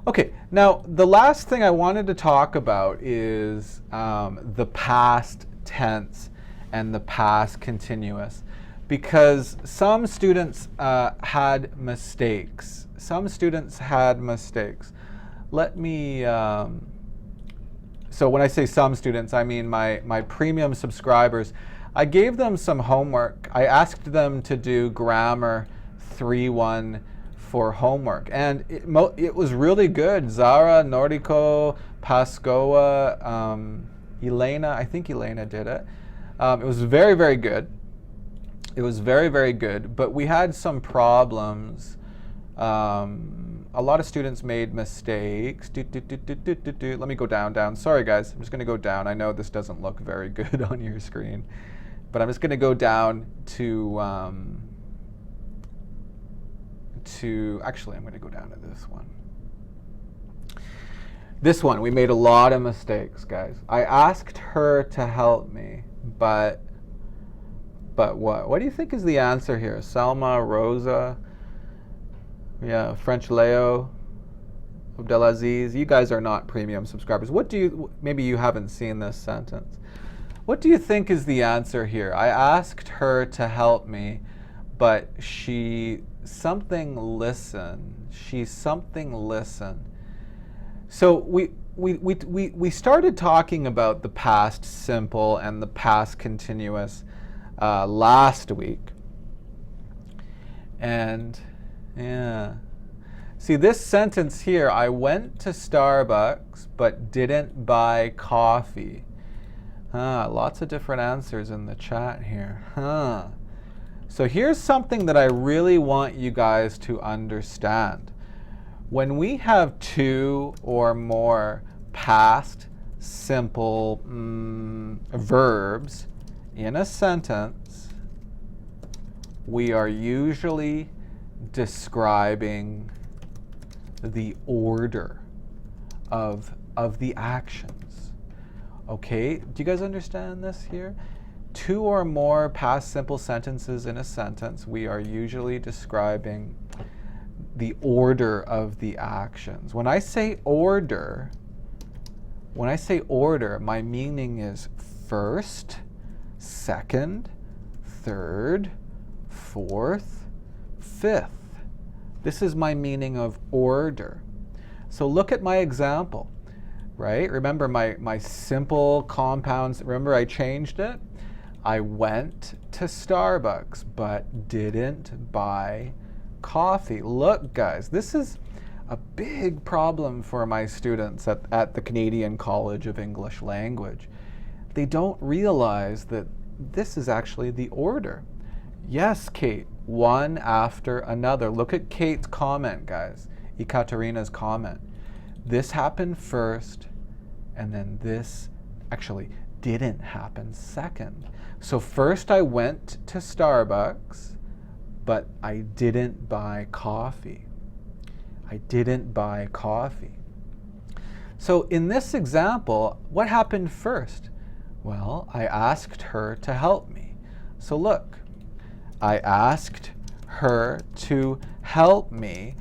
Okay, now the last thing I wanted to talk about is the past tense and the past continuous, because some students had mistakes. Let me, so when I say some students, I mean my premium subscribers. I gave them some homework. I asked them to do grammar 3-1 for homework, and it was really good. Zara, Nordico, Pascoa, Elena, I think Elena did it. It was very, very good. It was very, very good, but we had some problems. A lot of students made mistakes. Let me go down. Sorry guys, I'm just gonna go down. I know this doesn't look very good on your screen, but I'm just gonna go down actually, I'm going to go down to this one. This one, we made a lot of mistakes, guys. I asked her to help me, but what? What do you think is the answer here? Selma, Rosa, yeah, French Leo, Abdelaziz. You guys are not premium subscribers. Maybe you haven't seen this sentence. What do you think is the answer here? I asked her to help me, but she something listened. So we started talking about the past simple and the past continuous last week. And yeah. See this sentence here, I went to Starbucks but didn't buy coffee. Lots of different answers in the chat here. So here's something that I really want you guys to understand. When we have two or more past simple verbs in a sentence, we are usually describing the order of the actions. Okay, do you guys understand this here? Two or more past simple sentences in a sentence, we are usually describing the order of the actions. When I say order, my meaning is first, second, third, fourth, fifth. This is my meaning of order. So look at my example, right? Remember my simple compounds, remember I changed it? I went to Starbucks but didn't buy coffee. Look guys, this is a big problem for my students at the Canadian College of English Language. They don't realize that this is actually the order. Yes, Kate, one after another. Look at Kate's comment, guys. Ekaterina's comment. This happened first, and then this actually didn't happen second. So first I went to Starbucks, but I didn't buy coffee. I didn't buy coffee. So in this example, what happened first? Well, I asked her to help me. So look, I asked her to help me.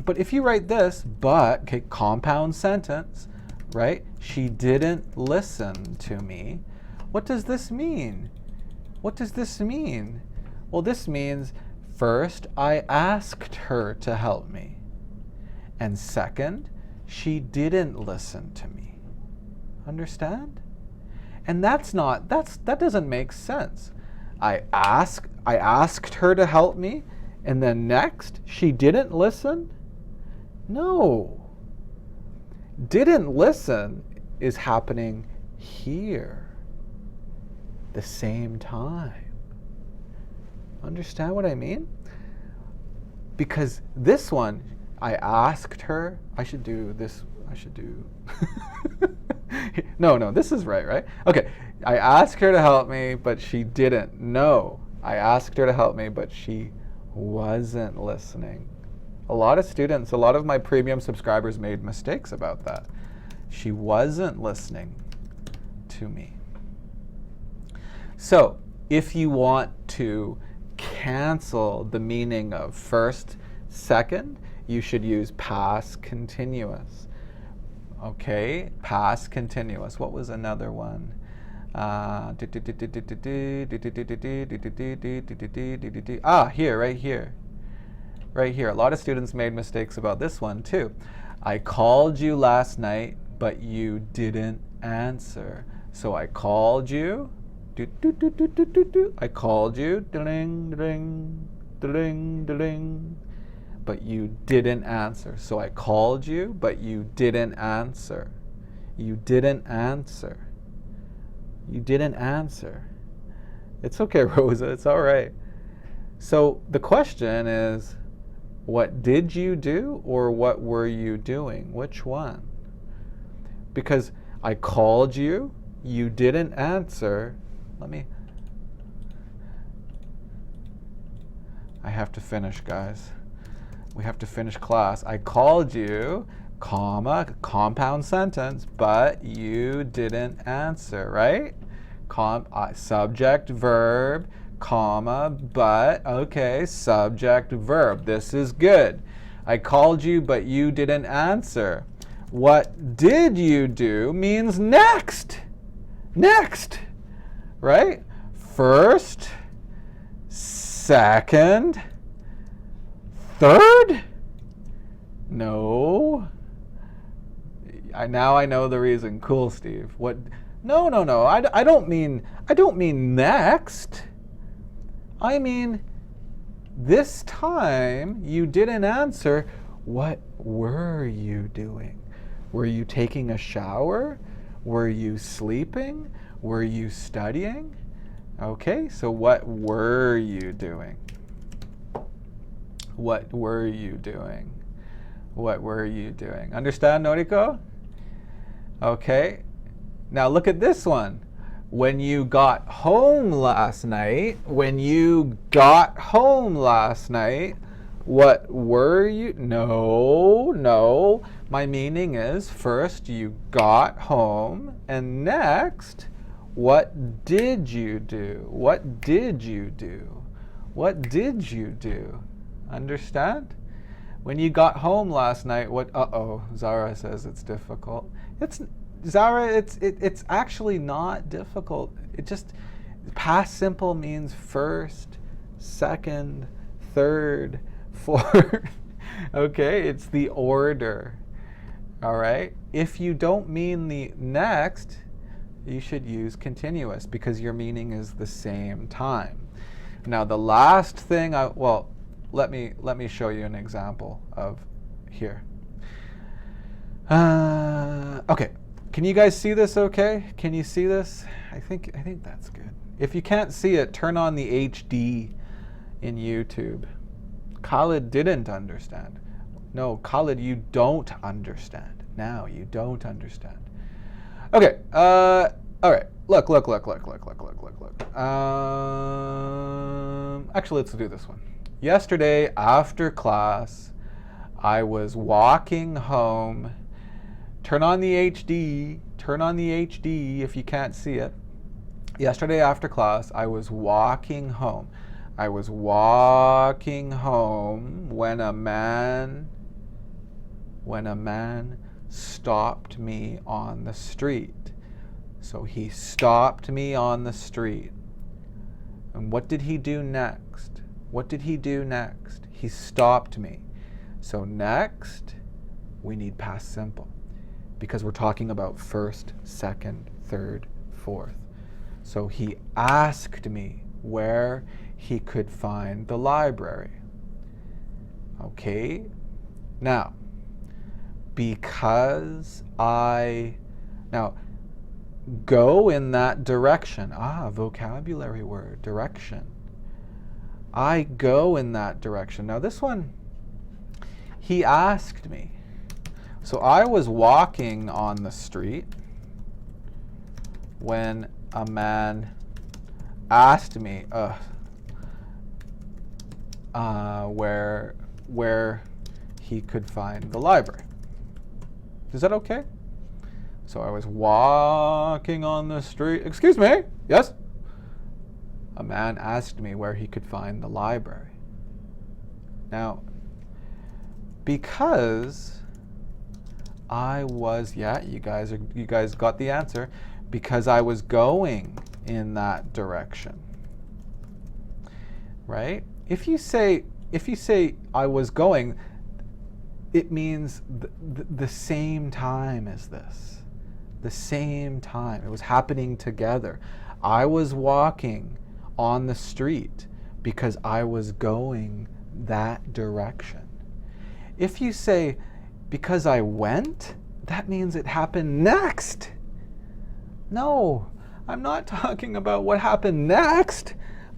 But if you write this, but, okay, compound sentence, right? She didn't listen to me. What does this mean? What does this mean? Well, this means first, I asked her to help me. And second, she didn't listen to me. Understand? And that doesn't make sense. I asked her to help me, and then next, she didn't listen? No. Didn't listen is happening here, the same time. Understand what I mean? Because this one, I asked her, I should do this, no, this is right? Okay, I asked her to help me, but she didn't. No, I asked her to help me, but she wasn't listening. A lot of my premium subscribers made mistakes about that. She wasn't listening to me. So, if you want to cancel the meaning of first, second, you should use past continuous. Okay, past continuous. What was another one? Here, right here. Right here. A lot of students made mistakes about this one too. I called you last night, but you didn't answer. So I called you. I called you. Ding, ding, ding, ding. But you didn't answer. So I called you, but you didn't answer. You didn't answer. You didn't answer. It's okay, Rosa. It's all right. So the question is, what did you do or what were you doing? Which one? Because I called you, you didn't answer. I have to finish, guys. We have to finish class. I called you, comma, compound sentence, but you didn't answer, right? Subject, verb, comma, but, okay, subject, verb. This is good. I called you, but you didn't answer. What did you do means next. Next, right? First, second, third? No. Now I know the reason. Cool, Steve. What? No. I don't mean next. I mean, this time you didn't answer. What were you doing? Were you taking a shower? Were you sleeping? Were you studying? Okay, so what were you doing? What were you doing? What were you doing? Understand, Noriko? Okay. Now look at this one. When you got home last night, what were you? No. My meaning is first you got home, and next, what did you do? What did you do? What did you do? Understand? When you got home last night, Zara says it's difficult. It's actually not difficult. It just, past simple means first, second, third, fourth. Okay, it's the order. All right? If you don't mean the next, you should use continuous because your meaning is the same time. Now the last thing let me show you an example of here. Okay. Can you guys see this okay? Can you see this? I think that's good. If you can't see it, turn on the HD in YouTube. Khalid didn't understand. No, Khalid, you don't understand. Now you don't understand. Okay, all right. Look. Actually, let's do this one. Yesterday, after class, I was walking home. Turn on the HD. Turn on the HD if you can't see it. Yesterday, after class, I was walking home. I was walking home when a man stopped me on the street. So he stopped me on the street. And what did he do next? What did he do next? He stopped me. So next, we need past simple because we're talking about first, second, third, fourth. So he asked me where he could find the library. Okay? Now, because now, go in that direction. Vocabulary word, direction. I go in that direction. Now this one, he asked me. So I was walking on the street when a man asked me where he could find the library. Is that okay? So I was walking on the street. Excuse me? Yes? A man asked me where he could find the library. Now, because I was, you guys got the answer, because I was going in that direction. Right? If you say I was going, it means the same time as this. The same time. It was happening together. I was walking on the street because I was going that direction. If you say, because I went, that means it happened next. No, I'm not talking about what happened next.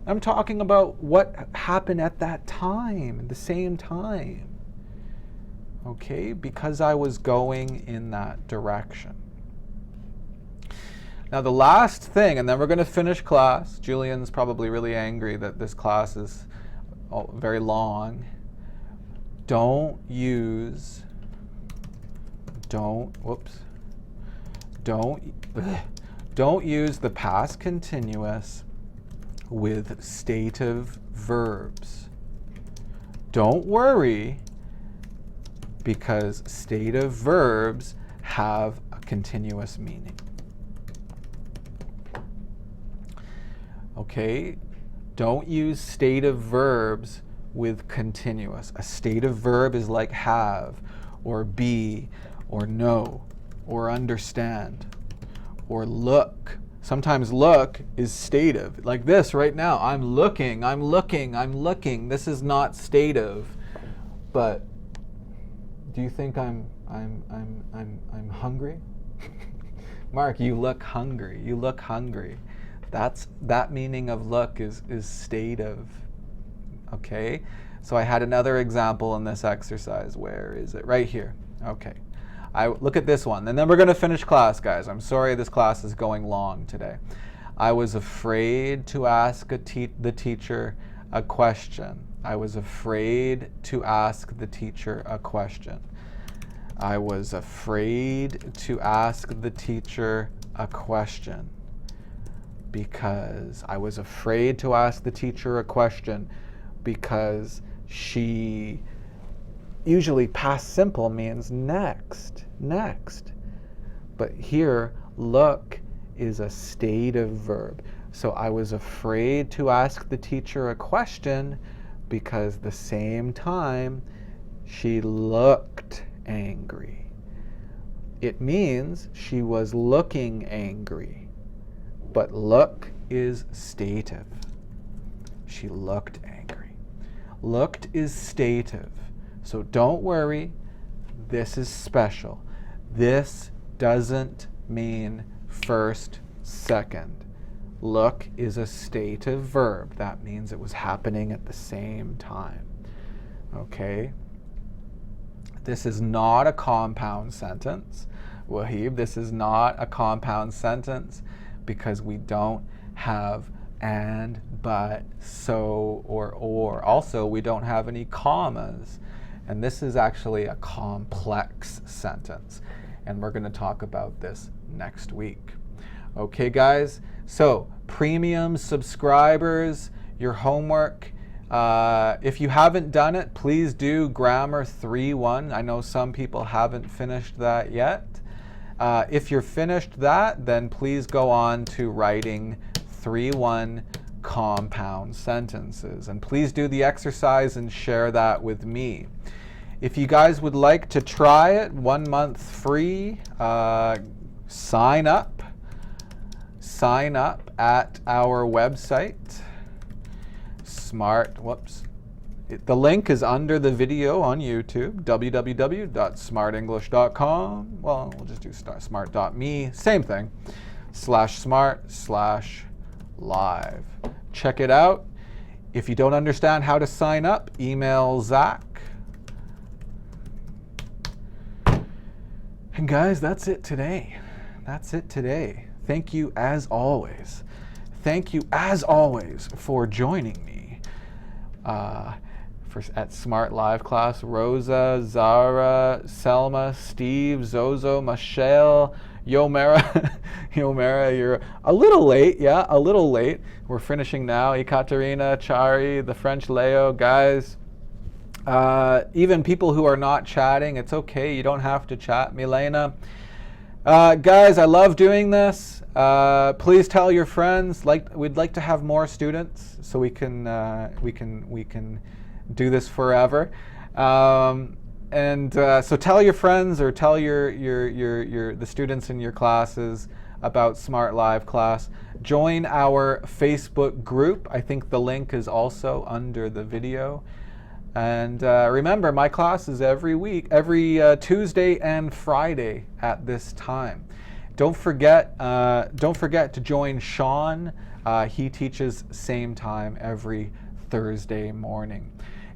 I'm talking about what happened at that time, the same time. Okay, because I was going in that direction. Now the last thing, and then we're going to finish class. Julian's probably really angry that this class is very long. Don't use the past continuous with stative verbs. Don't worry, because stative verbs have a continuous meaning. Okay? Don't use stative verbs with continuous. A stative verb is like have, or be, or know, or understand, or look. Sometimes look is stative. Like this right now. I'm looking. This is not stative. But do you think I'm hungry? Mark, you look hungry. You look hungry. That meaning of look is stative. Okay? So I had another example in this exercise. Where is it? Right here. Okay. Look at this one, and then we're going to finish class, guys. I'm sorry this class is going long today. I was afraid to ask the teacher a question. I was afraid to ask the teacher a question. I was afraid to ask the teacher a question because I was afraid to ask the teacher a question because she... Usually past simple means next. But here, look is a stative verb. So I was afraid to ask the teacher a question because the same time she looked angry. It means she was looking angry. But look is stative. She looked angry. Looked is stative. So don't worry, this is special. This doesn't mean first, second. Look is a stative verb. That means it was happening at the same time. Okay? This is not a compound sentence. Wahib, this is not a compound sentence because we don't have and, but, so, or. Also, we don't have any commas. And this is actually a complex sentence. And we're going to talk about this next week. Okay, guys? So, premium subscribers, your homework. If you haven't done it, please do Grammar 3.1. I know some people haven't finished that yet. If you're finished that, then please go on to writing 3.1 compound sentences. And please do the exercise and share that with me. If you guys would like to try it, 1 month free, sign up. Sign up at our website. The link is under the video on YouTube, www.smartenglish.com. Well, we'll just do smrt.me, same thing, /smart/live. Check it out. If you don't understand how to sign up, email Zach. And guys, that's it today. That's it today. Thank you as always. Thank you as always for joining me at Smrt Live class. Rosa, Zara, Selma, Steve, Zozo, Michelle, Yomera. Yomera, you're a little late. Yeah, a little late. We're finishing now. Ekaterina, Chari, the French Leo, guys. Even people who are not chatting, it's okay. You don't have to chat. Milena. Guys, I love doing this. Please tell your friends. We'd like to have more students, so we can do this forever. So tell your friends or tell the students in your classes about Smrt Live class. Join our Facebook group. I think the link is also under the video. And remember, my class is every Tuesday and Friday at this time. Don't forget to join Sean. He teaches same time every Thursday morning.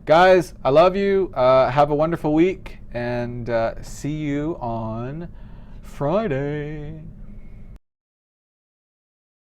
Guys, I love you. Have a wonderful week, and see you on Friday.